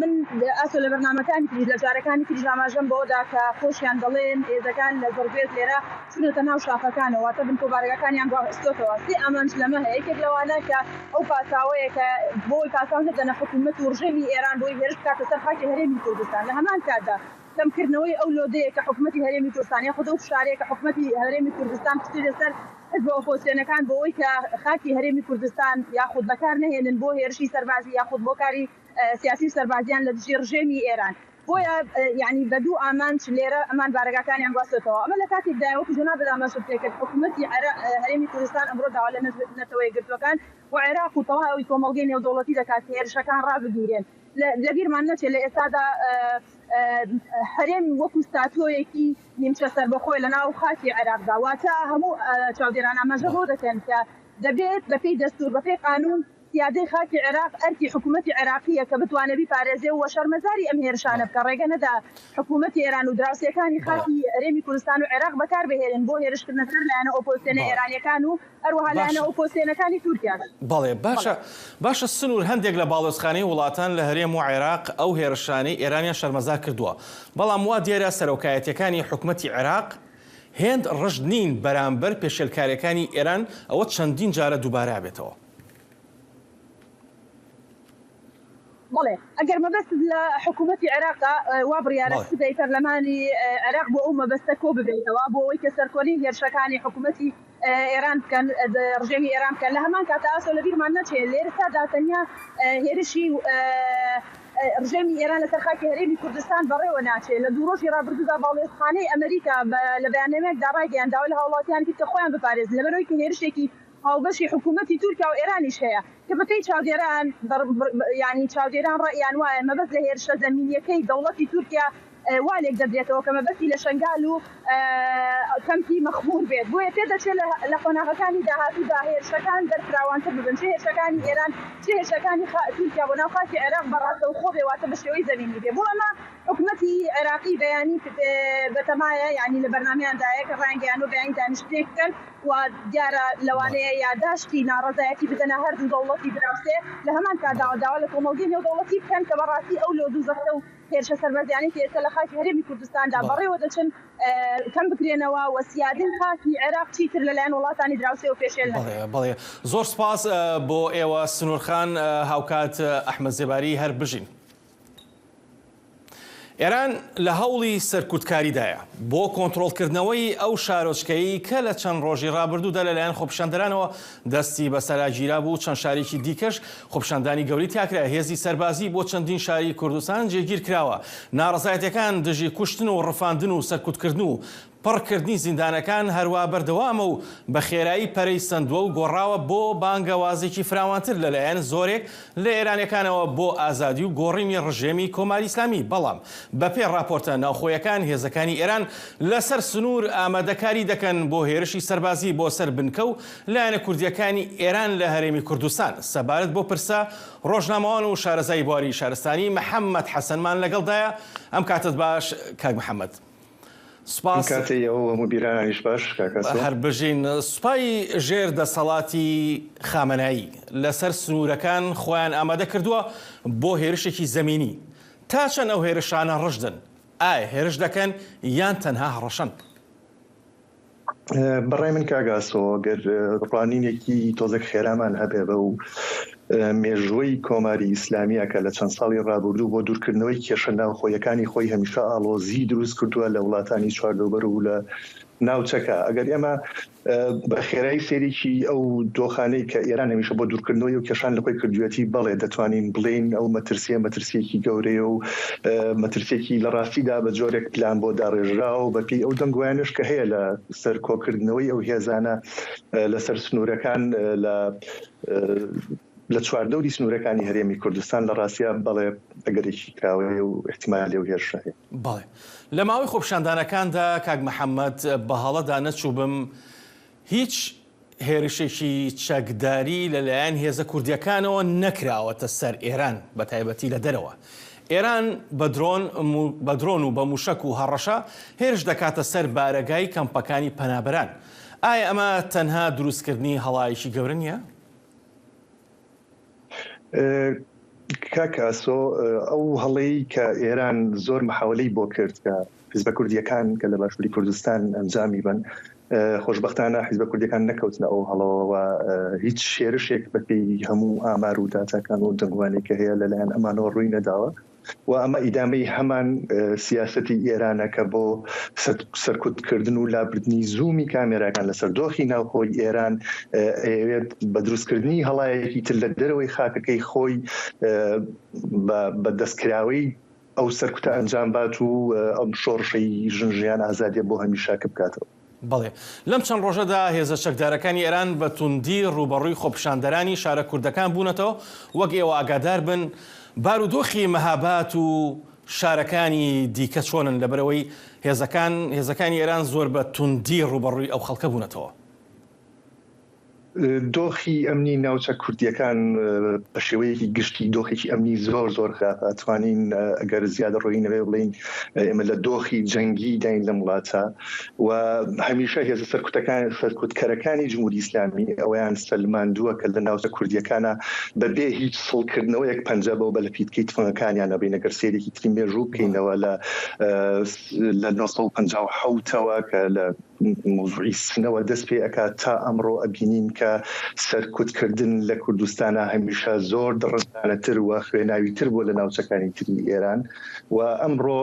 من ئاسۆ لە بەرنامەکانی تریش لە جارەکانی تریش ئاماژەم بەوەدا کە خۆشیان دەڵێن هێزەکان لە زەرگوێز لێرە چونەتە ناو شافەکانەوە تا بن کۆبارەکانیان گواستۆتەوە. سێ ئەمانج لەمە هەیە، یەکێک لەوانە کە ئەو پاساوەیە کە بۆی پاساو نەدەنە حکوومەت و ڕژێمی ئێران بۆی هێرش بکاتە سەر خاکی هەرێمی کوردستان. لە هەمان کاتدا کەمکردنەوەی ئەو لۆدەیە کە حکوومەتی هەرێمی کوردستان یاخود ئەو فشارەیە کە حکوومەتی هەرێمی کوردستان پشتی لەسەر حزب ئۆپۆزیسیۆنەکان بۆەوەی کە خاکی هەرێمی کوردستان یاخود بەکار نهێنن بۆ هێرشی سەربازی یاخود بۆ کاری سیاسی سەربازیان لە دژی ڕژێمی ئێران. بۆیە یعنی بە دوو ئامانج لێرە ئەمان بارەگاکانیان گواستێتەوە. ئەمە لە کاتێکدا وەکو جەناب دامەشت پێکرد حکوومەتی هەرێمی کوردستان ئەمڕۆ داوا لە نەتەوەی گرتوەکان و عێراق و تەواوی کۆمەڵگەی نێودەوڵەتی دەکات هێرشەکان ڕابگیرێن. لەبیرمان نەچێت لە ئێستادا هەرێم وەکو ستاتۆیەکی نیمچە سەربەخۆی لە ناو خاکی عێراقدا، واتە هەموو چاودێران ئاماژە بۆ دەکەن کە دەبێت بەپێی دەستور بەپێی قانون سیادەی خاکی عێراق ئەرکی حکوومەتی عێراقیە کە بتوانێت بیپارێزێ و شەرمەزاری ئەم هێرشانە بکە. ڕێگە نەدا حکوومەتی ئێران و دراوسەکانی خاکی هەرێمی کوردستان و عێراق بەکار بهێنن بۆ هێرشکردنەکان لایەنە ئۆپۆزیسیۆنە ئێرانیەکان و هەروەها لایەنە ئۆپۆزیسیۆنەکانی تورکیا.
بەڵێ باشە سنوور، هەندێک لە باڵۆزخانەی وڵاتان لە هەرێم و عێراق ئەو هێرشانەی ئێرانیان شەرمەزار کردووە، بەڵام وا دیارە سەرۆکایەتیەکانی حکوومەتی عێراق هێند ڕژد نین بەرامبەر پێشێلکاریەکانی ئێران، ئەوە چەندین جارە دووبارە بێتەوە.
بەڵێ ئەگەر مەبەست لە حکوومەتی عێراقا وا بڕیارە سدەی پەرلەمانی عێراق بۆ ئەو مەبەستە کۆ ببێتەوە بۆ ئەوەی کە سەرکۆنی هێرشەکانی حکوومەتی ئێران بکەن، ڕژێمی ئێران بکەن. لە هەمان کاتە ئاسۆ لەبیرمان نەچێت لێرەدا تەنیا هێرشی ڕژێمی ئێران لەسەر خاکی هەرێمی کوردستان بەڕێوە ناچێت. لە دوو ڕۆژی ڕابردوودا باڵێزخانەی ئەمریکا لە بەیاننامەیەکدا ڕایگەیاند داوای لە هاوڵاتیان کرد کە خۆیان بپارێزن لەبەرەوەی کە هێرشێکی هاوبەشی حکوومەتی تورکیا و ئێرانیش هەیە کە بەپێی چاودێران ینی چاودێران ڕائیان وایە مەبەست لە هێرشە زەمینیەکەی دەوڵەتی تورکیا والێک دەبێتەوە کە مەبەستی لە شنگال و کەمپی مەخمور بێت. بۆیە پێدەچێت لە قۆناغەکانی داهاتوودا هێرشەکان دەرفراوانتر ببن، چه هێرشەکانی ئێران چه هێرشەکانی تورکیا بۆ ناو خاکی عێراق بەڕاستەوخۆ بێواتە بە شێوەی زەمینی بێ. بۆ ئەمە حکوومەتی عێراقی بەیانی بەتەمایە ینی لە بەرنامەیاندایە کە ڕانگەیان و بەیانی دانیشتێک بکەن و دیارە لەوانەیە یاداشتی ناڕەزایەتی بدەنە هەردوو دەوڵەتی دراوسێ لە هەمان کاتداوە داوا لە کۆمەڵگەی نێودەوڵەتی بکەن کە بەڕاستی ئەو لۆ دووزەختە و هێرشە سەربەرزیانەی کە ئێستا لە خاکی هەرێمی کوردستاندا بەڕێوە دەچن کەم بکرێنەوە و سیادەی خاکی عێراق چیتر لەلایەن وڵاتانی دراوسێ و پێشێل نەبێت.
بەڵێ زۆر سپاس بۆ ئێوە سنوورخان هاوکات ئەحمەد زێباری هەر بژین. ئێران لە هەوڵی سەرکوتکاریدایە بۆ کۆنتڕۆڵکردنەوەی ئەو شارۆچکەی کە لە چەند ڕۆژی ڕابردوودا لەلایەن خۆپیشاندەرانەوە دەستی بەسەراگیرا بوو. چەند شارێکی دیکەش خۆپیشاندانی گەوری تیاکرا. هێزی سەربازی بۆ چەندین شاری کوردستان جێگیر کراوە. ناڕەزایەتەکان دژی کوشتن و ڕفاندن و سەرکوتکردن و پڕکردنی زیندانەکان هەروە بەردەوامە و بە خێرایی پەرەی سندووە و گۆڕاوە بۆ بانگەوازێکی فراوانتر لەلایەن زۆرێک لە ئێرانەکانەوە بۆ ئازادی و گۆڕینی ڕژێمی کۆماری ئیسلامی. بەڵام بەپێ راپۆرتە ناوخۆیەکان هێزەکانی ئێران لەسەر سنوور ئامادەکاری دەکەن بۆ هێرشی سەربازی بۆ سەر بنکە و لایەنە کوردیەکانی ئێران لە هەرێمی کوردستان. سەبارەت بۆ پرسە ڕۆژنامەوان و شارەزای بواری شارستانی محەممەد حەسەنمان لەگەڵدایە. ئەم کاتت باش کاک محەممەد. سپاس هەر بژین سوپای ژێر دەسەڵاتی خامەنایی لەسەر سنوورەکان خۆیان ئامادە کردووە بۆ هێرشێکی زەمینی. تا چەند ئەو هێرشانە ڕژدن؟ ئایا هێرش دەکەن یان تەنها هەڕەشەن؟
بەڕای من کاگاسۆ گەر ڕوانینێکی تۆزێک خێرامان هەبێ بە و مێژووی کۆماری ئیسلامیە کە لە چەند ساڵی ڕابردوو بۆ دوورکردنەوەی کێشە ناوخۆیەکانی خۆی هەمیشە ئاڵۆزی دروست کردووە لە وڵاتانی چواردەوبەر و لە ناوچەکە. ئەگەر ئێمە بە خێرایی سێریکی ئەو دۆخانەی کە ئێران هەمیشە بۆ دوورکردنەوەی و کێشان لە خۆی کردوێتی بەڵێ دەتوانین بڵێن ئەو مەترسیەکی گەورەیە و مەترسێکی لە ڕاستیدا بە جۆرێک پلان بۆ داڕێژراوە و بەپی ئەو دەنگویانش کە هەیە لە سەر کۆکردنەوەی ئەو هێزانە لەسەر سنوورەکان لە چواردەوری سنوورەکانی هەرێمی کوردستان لە ڕاستیە بەڵێ ئەگەرێکی کراوەیە و احتیمال لێو هێرشە هەیە.
بەڵێ لە ماوەی خۆپیشاندانەکاندا کاک محەممەد بە هەڵەدا نەچوو بم هیچ هێرشێکی چەکداری لەلایەن هێزە کوردیەکانەوە نەکراوەتە سەر ئێران بە تایبەتی لە دەرەوە. ئێران بە درۆن و بە موشک و هەڕەشە هێرش دەکاتە سەر بارەگای کەمپەکانی پەنابەران. ئایا ئەمە تەنها دروستکردنی هەڵایەکی گەورە نییە؟
کاکاسۆ ئەو هەڵەی کە ئێران زۆر محاولەی بۆ کرد کە حیزبە کوردیەکان کە لە باشووری کوردستان ئەنجامی بن، خۆشبەختانە حیزبە کوردیەکان نەکەوتنە ئەو هەڵەوە هیچ شێرشێک بەپێی هەموو ئامار و داتاکان و دەنگوانێک کە هەیە لەلایەن ئەمانەوە ڕووی نەداوە و ئەمە ئیدامەی هەمان سیاسەتی ئێرانەکە بۆ سەرکوتکردن و لابردنی زوومی کامێراکان لەسەر دۆخی ناوخۆی ئێران ئەوێت بە دروستکردنی هەڵایەکی تر لە دەرەوەی خاکەکەی خۆی بە دەستکراوەی ئەو سەرکوتە ئەنجام بات و ئەم شۆڕشەی ژنژیان ئازادیە بۆ هەمیشاکە بکاتەوە.
بەڵێ لەم چەند ڕۆژەدا هێزە چەکدارەکانی ئێران بە توندی ڕوبەڕووی خۆپیشاندەرانی شارە کوردەکان بوونەتەوە. وەک ئێوە ئاگادار بن بارودۆخی مەهابات و شارەکانی دیکە چۆنن لەبەرەوەی هێزەکانی ئێران زۆر بە توندی ڕوبەڕووی ئەو خەڵکە بوونەتەوە.
دۆخی ئەمنی ناوچە کوردیەکان بە شێوەیەکی گشتی دۆخێکی ئەمنی زۆر خراپ ئەتوانین ئەگەر زیادە ڕۆیی نەوێ بڵین ئێمە لە دۆخی جەنگی داین لە وڵاتە و هەمیشە هێزە سەرکوتکەرەکانی جمهوری ئیسلامی ئەویان سەلماندووە کە لە ناوچە کوردیەکانە بەبێ هیچ سڵکردنەوەیەک پەنجە بەوە بە لە پیتکەی تفەنگەکانیان نەبین ئەگەر سێرێکی تری مێژوو بکەینەوە لە 1950ەوە کە لە موضوعی سنەوە دەست پێ ئەکات تا ئەمڕۆ ئەبینین کە سەرکوتکردن لە کوردستانە هەمیشە زۆر دڕندانەتر و خوێناویتر بۆ لە ناوچەکانی تری ئێران و ئەمڕۆ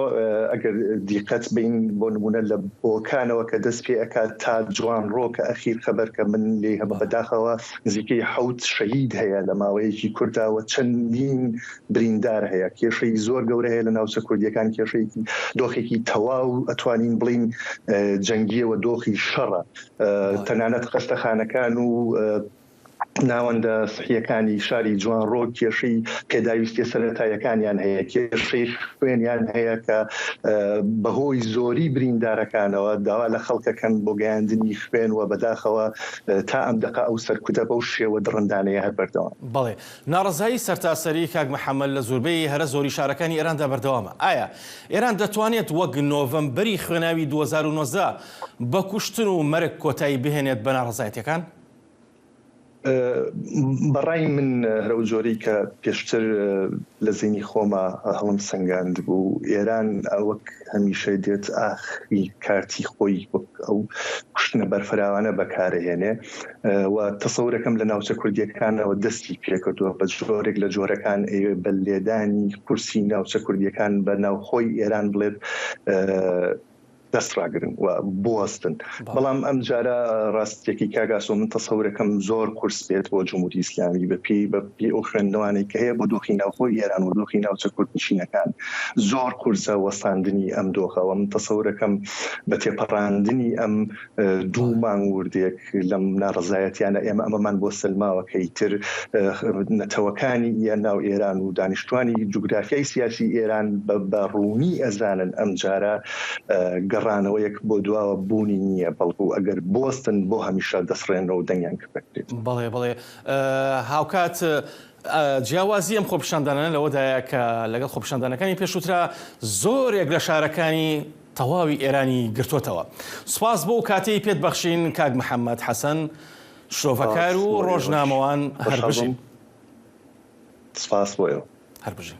ئەگەر دیقەت بین بۆ نمونە لە بۆکانەوە کە دەست پێ ئەکات تا جوان ڕۆ کە ئەخیر خەبەر کە من لێ هەمە بەداخەوە نزیکەی 7 شەهید هەیە لە ماوەیەکی کورداوە چەندین بریندار هەیە. کێشەی زۆر گەورە هەیە لە ناوچە کوردیەکان، کێشەیەکی دۆخێکی تەواو ئەتوانین بڵین جەنگیەوە دۆخی شەڕە. تەنانەت قەستەخانەکان و ناوەندە سحیەکانی شاری جوان ڕۆ کێشەی پێداویستی سەرەتایەکانیان هەیە، کێشەی خوێنیان هەیە کە بەهۆی زۆری بریندارەکانەوە داوا لە خەڵکەکەن بۆ گەیاندنی خوێن و بەداخەوە تا ئەم دقە ئەو سەرکوتە بەو شێوە دڕندانەیە هەر بەردەوام.
بەڵێ ناڕزایی سەرتاسەری کاک محەممەد لە زۆربەی هەرە زۆری شارەکانی ئێراندا بەردەوامە. ئایا ئێران دەتوانێت وەک نۆڤەمبەری خوێناوی 2019 بە کوشتن و مەرگ کۆتایی بهێنێت بە ناڕزایەتەکان؟
بەڕای من هەرو جۆری کە پێشتر لە زینی خۆمە هەڵم سەنگاند بوو ئێران ئەوەک هەمیشە دێت ئاخری کارتی خۆی ئەو کوشتنە بەرفراوانە بەکارهێنێ و تەسەورەکەم لە ناوچە کوردیەکانەوە دەستی پێکردووە بە جۆرێک لە جۆرەکان ئەوێ بە لێدانی کورسی ناوچە کوردیەکان بە ناوخۆی ئێران بڵێت دەستڕاگرن و بوەستن بەڵام ئەم جارە ڕاستێکی کاگاسۆ من تەسەورەکەم زۆر کورس بێت بۆ جمهوری ئیسلامی بەپی ئەو خوێندنەوانەی کە هەیە بۆ دۆخی ناوخۆی ئێران و دۆخی ناوچە کوردنشینەکان زۆر کورسە وەستاندنی ئەم دۆخەوە من تەسەورەکەم بە تێپەڕاندنی ئەم دوو مانگ وردێک لەم ناڕزایەتیانە ئێمە ئەمەمان بۆ سلماوەکەی تر نەتەوەکانی یان ناو ئێران و دانیشتوانی جوگرافیای سیاسی ئێران بە ڕوونی ئەزانن ئەم جارە ڕانەوەیەک بۆ دواوە بوونی نییە بەڵکو ئەگەر بۆستن بۆ هەمیشە دەسڕێنەوە دەنگیان کردێت.
بەڵێ هاوکات جیاوازی ئەم خۆپیشاندانە لەوەدایە کە لەگەڵ خۆپیشاندانەکانی پێشووترا زۆرێک لە شارەکانی تەواوی ئێرانی گرتوتەوە. سوپاس بۆ کاتەی پێت بەخشین کاک محەممەد حەسەن شۆڤەکار و ڕۆژنامەوان هەربژین.
سپاس بۆیەوە
هەربژین.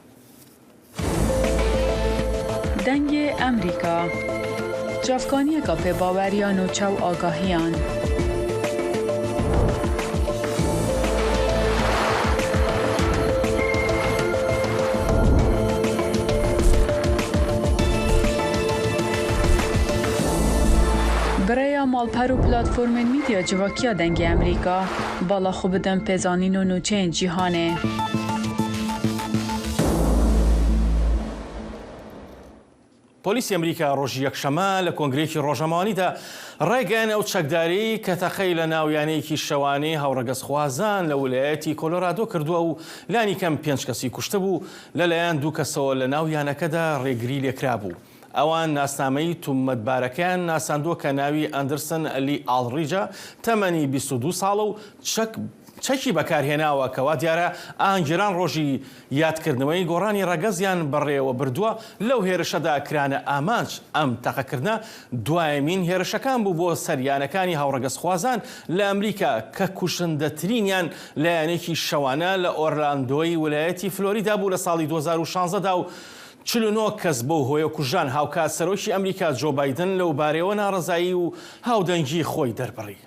دەنگێ ئەمریکا جافکانیەکە پێباوەریان و چاو ئاگاهیان. برای مالپەر و پلاتفۆرمên میدیا civakîya dengê Amerîka bala xwe bidin pêzanîn û nûçeyên cîhanê.
پۆلیسی ئەمریکا ڕۆژی یەکشەمە لە کۆنگرێکی ڕۆژەماوانیدا ڕێگەیان ئەو چەکداری کە تەقەی لە ناویانەیەکی شەوانەی هاوڕەگەزخوازان لە ویلایەتی کۆلۆرادۆ کردووە و لانی کەم 5 کەسی کوشتە بوو لەلایەن 2 کەسەوە لە ناویانەکەدا ڕێگری لێکرا بوو. ئەوان ناسنامەی تومەتبارەکەیان ناساندووە کە ناوی ئەندرسن ئەلی ئاڵڕیجە تەمەنی 22 ساڵە و چەکی بەکارهێناوە کەوا دیارە ئاهەنگگیران ڕۆژی یادکردنەوەی گۆڕانی ڕەگەزیان بەڕێوە بردووە لەو هێرشەدا کرانە ئامانج ئەم تەقەکردنە دوایەمین هێرشەکان بوو بۆ سەریانەکانی هاوڕەگەزخوازان لە ئەمریکا کە کوشندەترینیان لایەنێکی شەوانە لە ئۆرلاندۆی ویلایەتی فلۆریدا بوو لە ساڵی 2016دا و 49 کەس بەو هۆیە کوژان هاوکات سەرۆکی ئەمریکا جۆ بایدن لەو بارەوە ناڕزایی و هاودەنگی خۆی دەربڕی.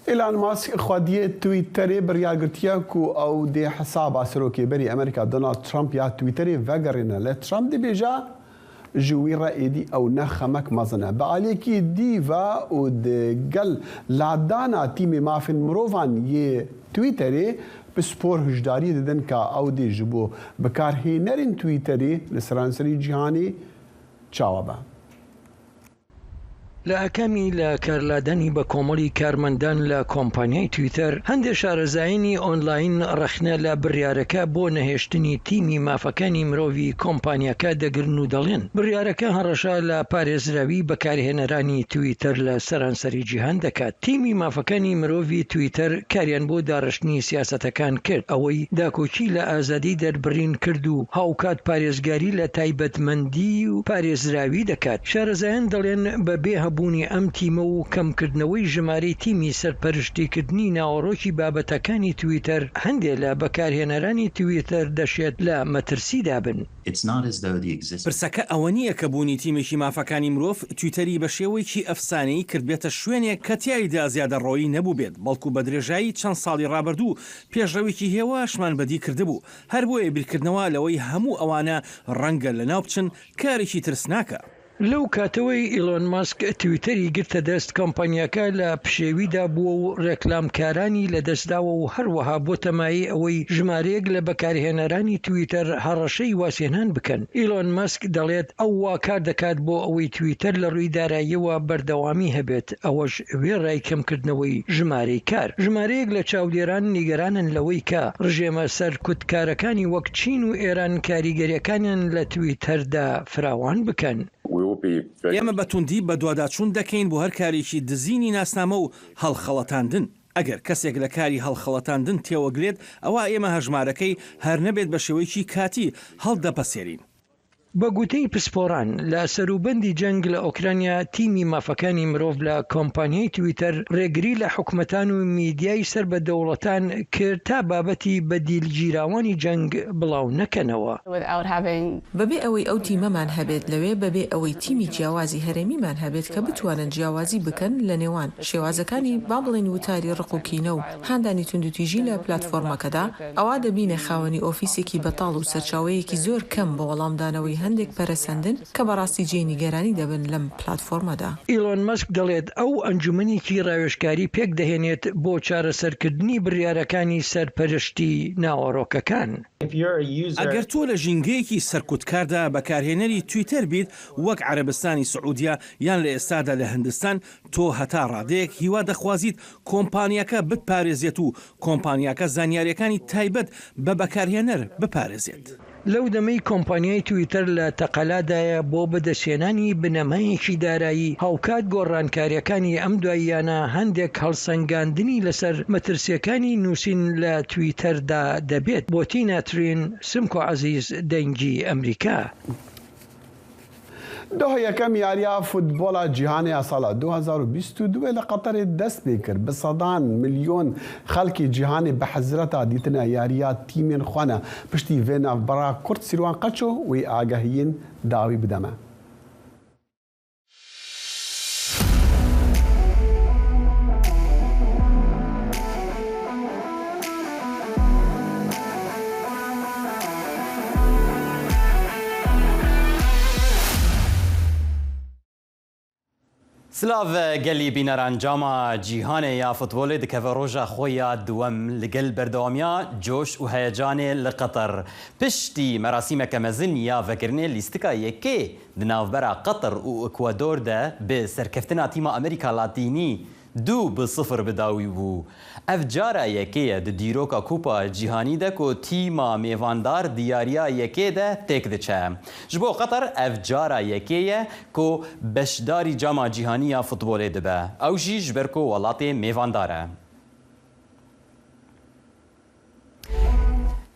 ئیلان ماسک خودیە تویتەرێ بڕیارگرتیە و ئەو دێ حسابا سەرۆکێبەری ئەمریکا دۆنالد ترامپ یا تویتەرێ ڤەگەڕێنە لە ترامپ دەبێژە ژووی ڕائێدی ئەو نەخەمەک مەزنە بە ئالێکی دیڤە و گەل لادانا تیمی مافن مرۆڤان یێ تویتەرێ بسپۆر هشداری دەدەن کە ئەو دێژ بۆ بەکارهێنەرین تویتەرێ لە سەرانسەری جیهانی چاوە بە.
لە ئەکەمی لە کارلادەنی بە کۆمەڵی کارمەندان لە کۆمپانیای تویتەر هەندێک شارەزایانی ئۆنلاین ڕەخنە لە بڕیارەکە بۆ نەهێشتنی تیمی مافەکانی مرۆڤی کۆمپانیەکە دەگرن و دەڵێن بڕیارەکە هەڕەشە لە پارێزراوی بەکارهێنەرانی تویتەر لە سەرانسەری جیهان دەکات. تیمی مافەکانی مرۆڤی تویتەر کاریان بۆ داڕشتنی سیاسەتەکان کرد ئەوەی داکۆچی لە ئازادی دەربڕین کرد و هاوکات پارێزگاری لە تایبەتمەندی و پارێزراوی دەکات. شارەزایان دەڵێن بەبێ بوونی ئەم تیمە و کەمکردنەوەی ژمارەی تیمی سەرپەرشتیکردنی ناوەڕۆکی بابەتەکانی تویتەر هەندێک لە بەکارهێنەرانی تویتەر دەشێت لە مەترسیدا بن.
پرسەکە ئەوە نییە کە بوونی تیمێکی مافەکانی مرۆڤ تویتەری بە شێوەیەکی ئەفسانەی کردبێتە شوێنێک کە تیایدا زیادەڕۆیی نەبوو بێت بەڵکو بە درێژایی چەند ساڵی ڕابردوو پێشڕەوێکی هێواشمان بەدی کردبوو هەر بۆیە بیرکردنەوە لەوەی هەموو ئەوانە ڕەنگە لەناو بچن کارێکی ترسناکە.
لەو کاتەوەی ئیلۆن ماسک تویتەری گرتە دەست کۆمپانیەکە لە پشێویدا بووە و ڕێکلامکارانی لەدەستداوە و هەروەها بۆ تەمایی ئەوەی ژمارەیەک لە بەکارهێنەرانی تویتەر هەڕەشەی واسێنان بکەن. ئیلۆن ماسک دەڵێت ئەو وا کار دەکات بۆ ئەوەی تویتەر لە ڕووی داراییەوە بەردەوامی هەبێت ئەوەش وێڕای کەمکردنەوەی ژمارەی کار. ژمارەیەک لە چاودێران نیگەرانن لەوەی کە ڕژێمە سەر کوتکارەکانی وەک چین و ئێران کاریگەریەکانیان لە تویتەردا فراوان بکەن.
ئێمە بەتوندی بە دوواداچوون دەکەین بۆ هەر کارێکی دزینی ناسنامە و هەڵخەڵەتاندن. ئەگەر کەسێک لە کاری هەڵخەڵەتاندن تێوەگرێت ئەوە ئێمە هەژمارەکەی هەر نەبێت بە شێوەیەکی کاتی هەڵدەپەسێرین.
بە گوتەی پسپۆران لە سەروبەندی جەنگ لە ئۆکرانیا تیمی مافەکانی مرۆڤ لە کۆمپانیای تویتەر ڕێگری لە حکومەتان و میدیای سەر بە دەوڵەتان کرد تا بابەتی بەدیلگیراوانی جەنگ بڵاو نەکەنەوە.
بەبێ ئەوەی ئەو تیمەمان هەبێت لەوێ بەبێ ئەوەی تیمی جیاوازی هەرێمیمان هەبێت کە بتوانن جیاوازی بکەن لە نێوان شێوازەکانی با بڵێن وتاری ڕقوکینە و هاندانی توندوتیژی لە پلاتفۆرمەکەدا ئەوا دەبینە خاوەنی ئۆفیسێکی بەتاڵ و سەرچاوەیەکی زۆر کەم بە وەڵامدانەوەی هەندێک پەرەسەندن کە بەڕاستی جێی نیگەرانی دەبن لەم پلاتفۆرمەدا.
ئیلۆن مەسک دەڵێت ئەو ئەنجومەنێکی ڕاوێژکاری پێک دەهێنێت بۆ چارەسەرکردنی بڕیارەکانی سەرپەرشتی ناوەڕۆکەکان.
ئەگەر تۆ لە ژینگەیەکی سەرکوتکاردا بەکارهێنەری تویتەر بیت وەک عەرەبستانی سعودیا یان لە ئێستادا لە هەندستان، تۆ هەتا ڕادەیەک هیوا دەخوازیت کۆمپانیاکە بپارێزێت و کۆمپانیاکە زانیاریەکانی تایبەت بە بەکارهێنەر بپارێزێت.
لەو دەمەی کۆمپانیای تویتەر لە تەقەلادایە بۆ بەدەستهێنانی بنەمایەکی دارایی هاوکات گۆڕانکاریەکانی ئەم دواییانە هەندێک هەڵسەنگاندنی لەسەر مەترسیەکانی نووسین لە تویتەردا دەبێت. بۆتی ناترین سمکۆ عەزیز دەنگی ئەمریکا.
دوه یەکەم یاریە فوتبۆڵە جیهانەیە ساڵە 2022 لە قەتەرێ دەست پێ کرد. بە سەدان ملیۆن خەڵکی جیهانێ بە حەزرەتا دیتنە یاریە تیمێن خوانە پشتی vê navbera Kurd Sîrwan Qeço wî agahiyên dawî bideme.
سلاف گەلی بینەرانجاما جیهانê ya futbolê dikeve roja xwe ya duwem li gel berdewamiya coş û heyecanê li Qeter. Piştî merasîmeke mezin ya vekirinê lîstika yekê di navbera Qeter û Ekwador de bi serkeftina tîma Amerîka Latînî 2-0 bidawî bû. Ev cara yekê ye di dîroka Kupa Cîhanî de ku tîma mêvandar diyariya yekê de têk diçe. Ji bo Qeter ev cara yekê ye ku beşdarî cama cîhanî ya futbolê dibe. Ew jî ji ber ku welatê mêvandar e.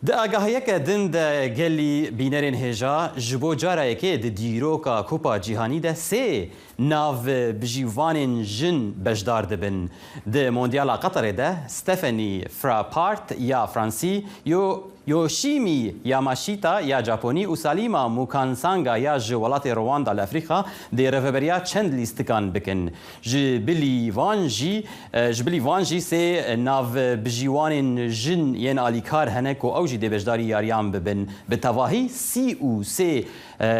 Di agahiyeke din de gelî bînerên hêja ji bo cara yekê di dîroka Kupa Cîhanî de sê nav bijîvanên jin beşdar dibin. Di Mondyala Qeterê de Stephanie Frappart ya Fransî, Yoshimi Yamashita ya Japonî û Salima Mukansanga ya ji welatê Rwanda li Efrîqa dê reveberiya çend lîstikan bikin. Ji bilî van jî sê nav bijîwanên jin yên alîkar hene ku ew jî dê beşdarî yariyan bibin. Bi tevahî 33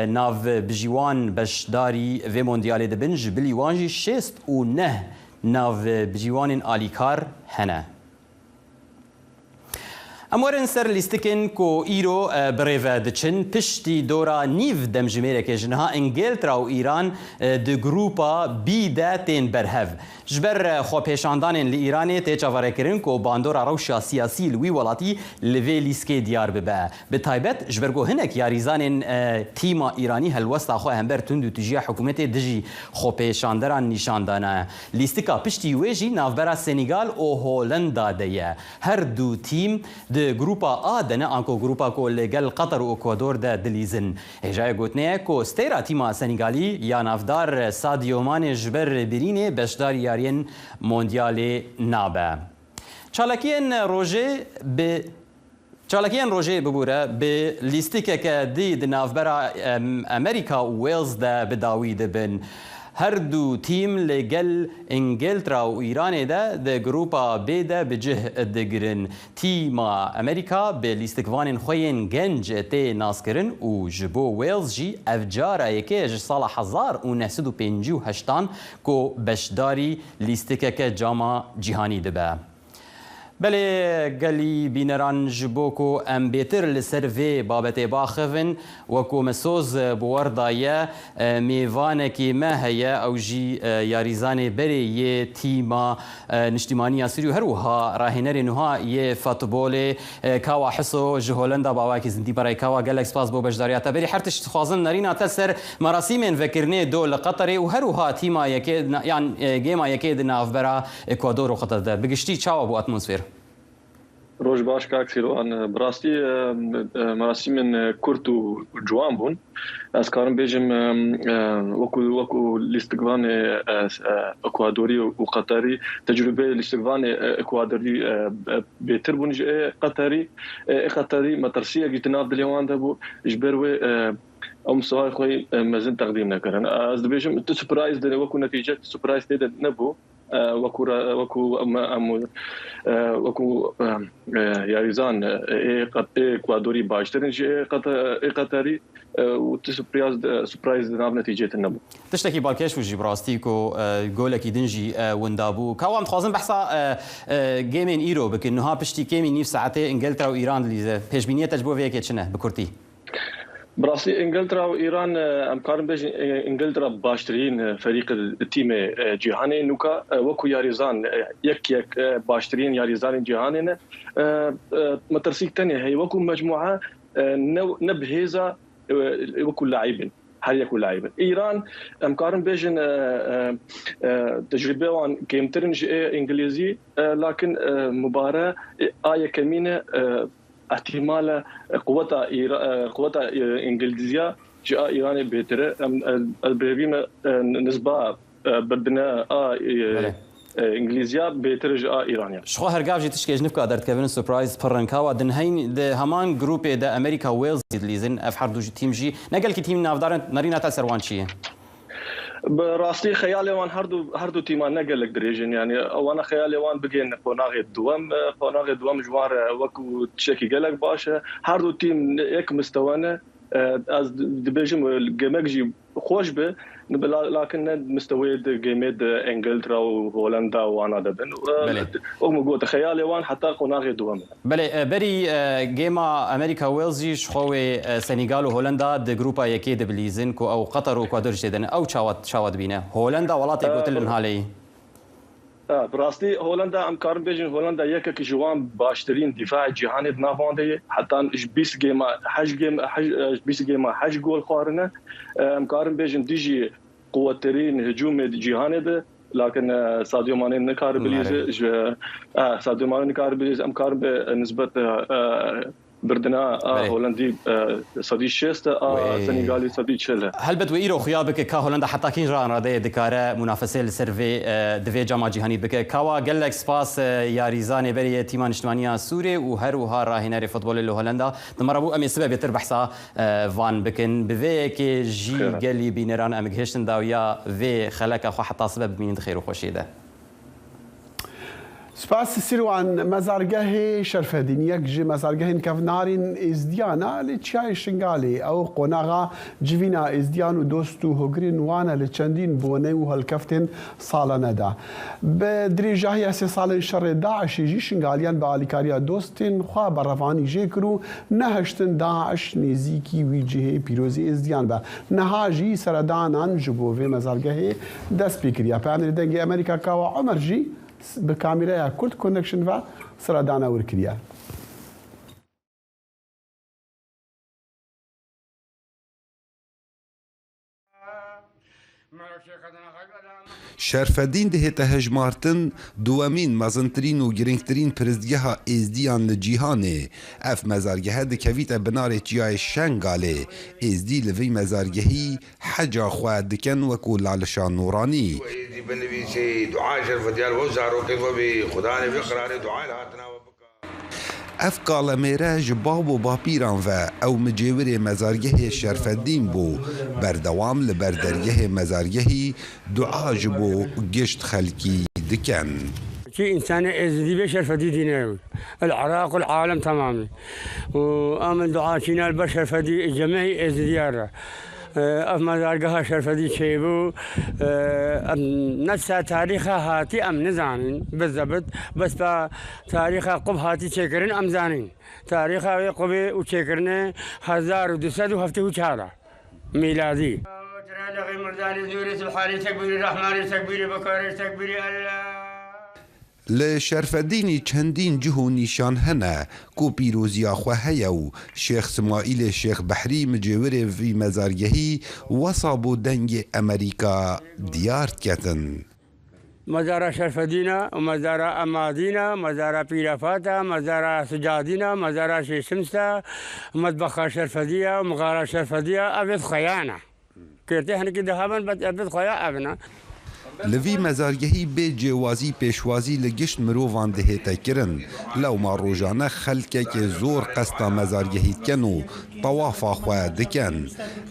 nav bijîwan beşdarî vê mondyalê dibin, ji bilî wan jî 69 nav bijîwanên alîkar hene. Em werin ser lîstikên ku îro birêve diçin piştî dora nîv demjimêrekê ji niha Ingiltera û Îran di grupa B de tên berhev. Ji ber xwepêşandanên li Îranê tê çavarekirin ku bandora rewşa siyasî li wî welatî li vê lîskê diyar bibe. Bi taybet ji ber ku hinek ya rîzanên tîma Îranî helwesta xwe hember tund û tûjiya hikûmetê dijî xwepêşanderan nîşandane. Lîstika piştî wê jî navbera Senegal û Holanda de ye. Her du tîm di grupa A de ne anko grupa ku li gel Qeter û Ekwador de dilîzin. Hêjaya gotine ku stêra tîma Senegalî ya navdar Sadio Mane ji ber birînê beşdarî yariyên mondyalê nabe. Çalakiyên rojê bibûre bi lîstikeke dî di navbera Amerîka û Wales de bidawî dibin. Her du tîm li gel Ingiltera û Îranê de di grupa B de bi cih digirin. Tîma Amerîka bi lîstikvanên xwe yên genc tê naskirin û ji bo Wales jî ev cara yekê ji sala 1958 ku beşdarî lîstikeke cama cîhanî dibe. Belê gelî bîneran ji bo ku em bêtir li ser vê babetê baxivin wekû me soz bi wer daye mêvanekî me heye ew jî yarîzanê berê yê tîma niştimaniya Sûrî û her wiha rahênerê niha yê futbolê Kawa Hiso ji Holanda bawakî zindî berê Kawa gelek spas bo beşdariya te berî her tişt dixwazin nerîna te ser merasîmên vekirinê do li Qeterê û her wiha tîma yekê yan gêma yekê di navbera Ekwador û Qeter de bigiştî çawa bû atmosfêr.
روج باش کاک سیروان براستی مراسم کورت و جوان بون از کارم بیجم وکو لیستگوان اکوادوری و قطری تجربه لیستگوان اکوادوری بهتر بون قطری مترسیه گیتناف دلیوان دبو جبروی ام سوای خوی مزن تقدیم نکردن از بیجم تو سپرایز ده وکو نتیجه سپرایز ده نبو وكو ياريزان اكوادوري باشترين جي قطري وسبرايز ناب نتيجه النبو
تشتكي بالكيش وجي براستيكو جولك دنجي وندابو كوام تخازن بحثا جيمين ايرو بكن انها بشتي كيمي نيف ساعتي انجلترا وايران اللي بيجبينيه تجربه فيك تشنه بكرتي
براسي انجلترا وايران امكان بيج انجلترا باشترين فريق التيم جهاني نوكا وكو ياريزان يك باشترين ياريزان جهاني مترسيك تاني هي وكو مجموعه نبهيزه وكو لاعبين هل يكون لاعبا ايران امكان بيجن تجربه وان كيمترنج انجليزي لكن مباراه كمينه احتمال قوة إنجليزية جاء إيران بهترة البريمة نسبة بدنا إنجليزية بهترة جاء إيرانيا.
شو هرجع جيت تشكيج نفكا درت كيفن سربرايز برنكاوا دنهين ده همان جروب ده أمريكا ويلز ليزن أفحر دوج تيم جي نقل كي تيم نافدار نرينا تسروان شيء.
براسي خيالي وان هردو تيمان نقلك دريجن يعني وانا خيالي وان بقين قناغي دوام جوار وكو تشكي قلق باشا هردو تيم يك مستوانا از دبيجم الجيمجي خوش به لكن مستوى جيمد انجلترا وهولندا وانا دبن ومقوت خيالي وان حتى قناغي دوام
بله بري جيما امريكا ويلزي شخوي سنغال وهولندا د جروبا يكي دبليزن كو او قطر واكوادور جدن او شاوت بينا هولندا ولاتي قلت هالي
براستي هولندا ام كارن بيجن هولندا يك جوان باشترين دفاع جهاني بنافوندي حتى بيس جيما حج جول قارنه ام كارن بيجن ديجي قوترين هجوم جهاني ده لكن ساديو ماني نكار بليز ساديو ماني نكار بليز ام كارن بنسبه بردنا هولندي صديق شيستا سنغالي صديق شله
هل بدو ايرو خيابك كا هولندا حتى كين ران رادي دكاره منافسه لسيرفي دفي جاما جهاني بك كوا قال لك سباس يا ريزاني بري تيمان اجتماعيه سوري وهر وها راهناري فوتبول هولندا دمربو ام سبب تربحسا فان بكن بفي كي جي قالي بينران ام هشتن داويا في خلك اخو حتى سبب من خير وخوشيده
سپاس سیروان مزارگاه شرفدین یک جی مزارگاه کفنارین ازدیانا لچای شنگالی او قناغا جوینا ازدیان و دوستو هگرین وانا لچندین بونه و هلکفتن سالا ندا به دریجاهی 3 سال شر داعش جی شنگالیان با آلیکاریا دوستن خواه بروانی جی کرو نهشتن داعش نزیکی وی جهه پیروزی ازدیان با نهاجی سردانان جبوه مزارگاه دست بکریا پیانر دنگ امریکا کاوا عمر جی بكاميرا كورت كونكشن فا سردانا وركريا
شرفدین دهتا هجمارتن دوامین مزنترین و گرنگترین پرزگاه ازدیان لجیهانه اف مزارگه ده کویت بنار جیای شنگاله ازدی لوی مزارگهی حجا خواه دکن وکو لالشان نورانی
بنویسی دعا شرفدیال وزارو که و بی خدا نبی قرار دعا لاتنا
اف کالمیره جباب و باپیران و او مجاور مزارگه شرفدین بو بردوام لبردرگه مزارگهی دعا جبو گشت خلکی دکن
شيء إنسان إزدي شرفدي دينه العراق والعالم تماما وآمن دعاء شينا البشر فدي جميع إزدياره أف مزارگاه شرفدي شيبو نفس تاريخها هاتي أم نزانين بالضبط بس تاريخها قب هاتي شكرن أم زانين تاريخها قبي وشكرنا 1274 ميلادي.
لشرفدینی چندین جهو نیشان هنه کو پیروزیا خواه و شیخ اسماعیل شیخ بحری مجاور وی مزارگهی وصابو دنگ امریکا دیارت کتن
مزار شرفدينا ومزار أمادينا مزار بيرافاتا مزار سجادينا مزار شمسة مطبخ شرفدية ومغارة شرفدية أبد خيانة كرتي هن كده هبن بس أبد خيانة أبنا
لوی مزارگهی به جوازی پیشوازی لگشت مروان دهیتا کرن لو ما روزانه خلکه که زور قستا مزارگهی کنو طوافا خواه دکن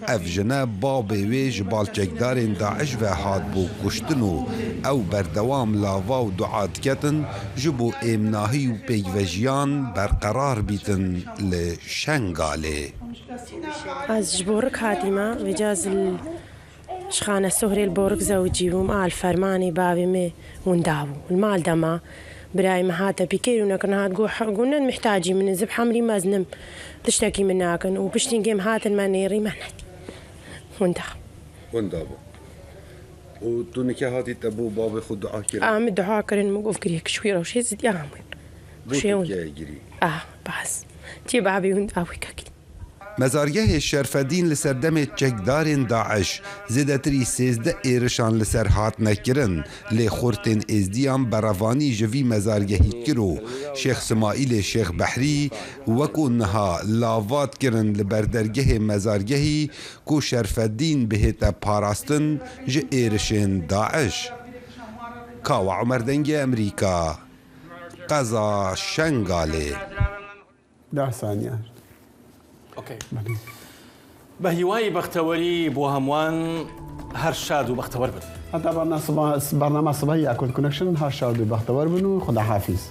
اف جنه باب ویج بالچکدارین داعش و هاد بو کشتنو او بردوام لاوا و دعات کتن جبو امناهی و پیگوژیان برقرار بیتن لشنگاله
از جبورك هاتيما وجاز شخانة سهري البورك زوجي ومال فرماني بابي مي ونداو المال دما براي مهاتا بكير ونكن هات قلنا محتاجين من زب حمري مازنم تشتكي مناكن وبشتنجيم هات المانيري منت ونداو
وتو نكاهاتي تبو بابي خود دعا كرن
عم دعا كرن موقف كريك شوية وشي زد يعمل
بوشي
بس تي بابي ونداوي كاكي
مزارگه شرفدین لسردم چکدارین داعش زیدتری 13 ایرشان لسر هات نکرن لی خورتین ازدیان براوانی جوی مزارگهی کرو شیخ سمائیل شیخ بحری وکو نها لاوات کرن لبردرگه مزارگهی کو شرفدین بهتا پاراستن ج ایرشین داعش کاو عمر دنگ امریکا قضا شنگاله
10 ثانية
اوكي بهیوای بەختەوەری بۆ هەمووان هەر شاد و بەختەوەر بن.
هەتا بەرنامە سبەحی یاکۆت کۆنەکشن هەر شاد و بەختەوەر بن و خوداحافیز.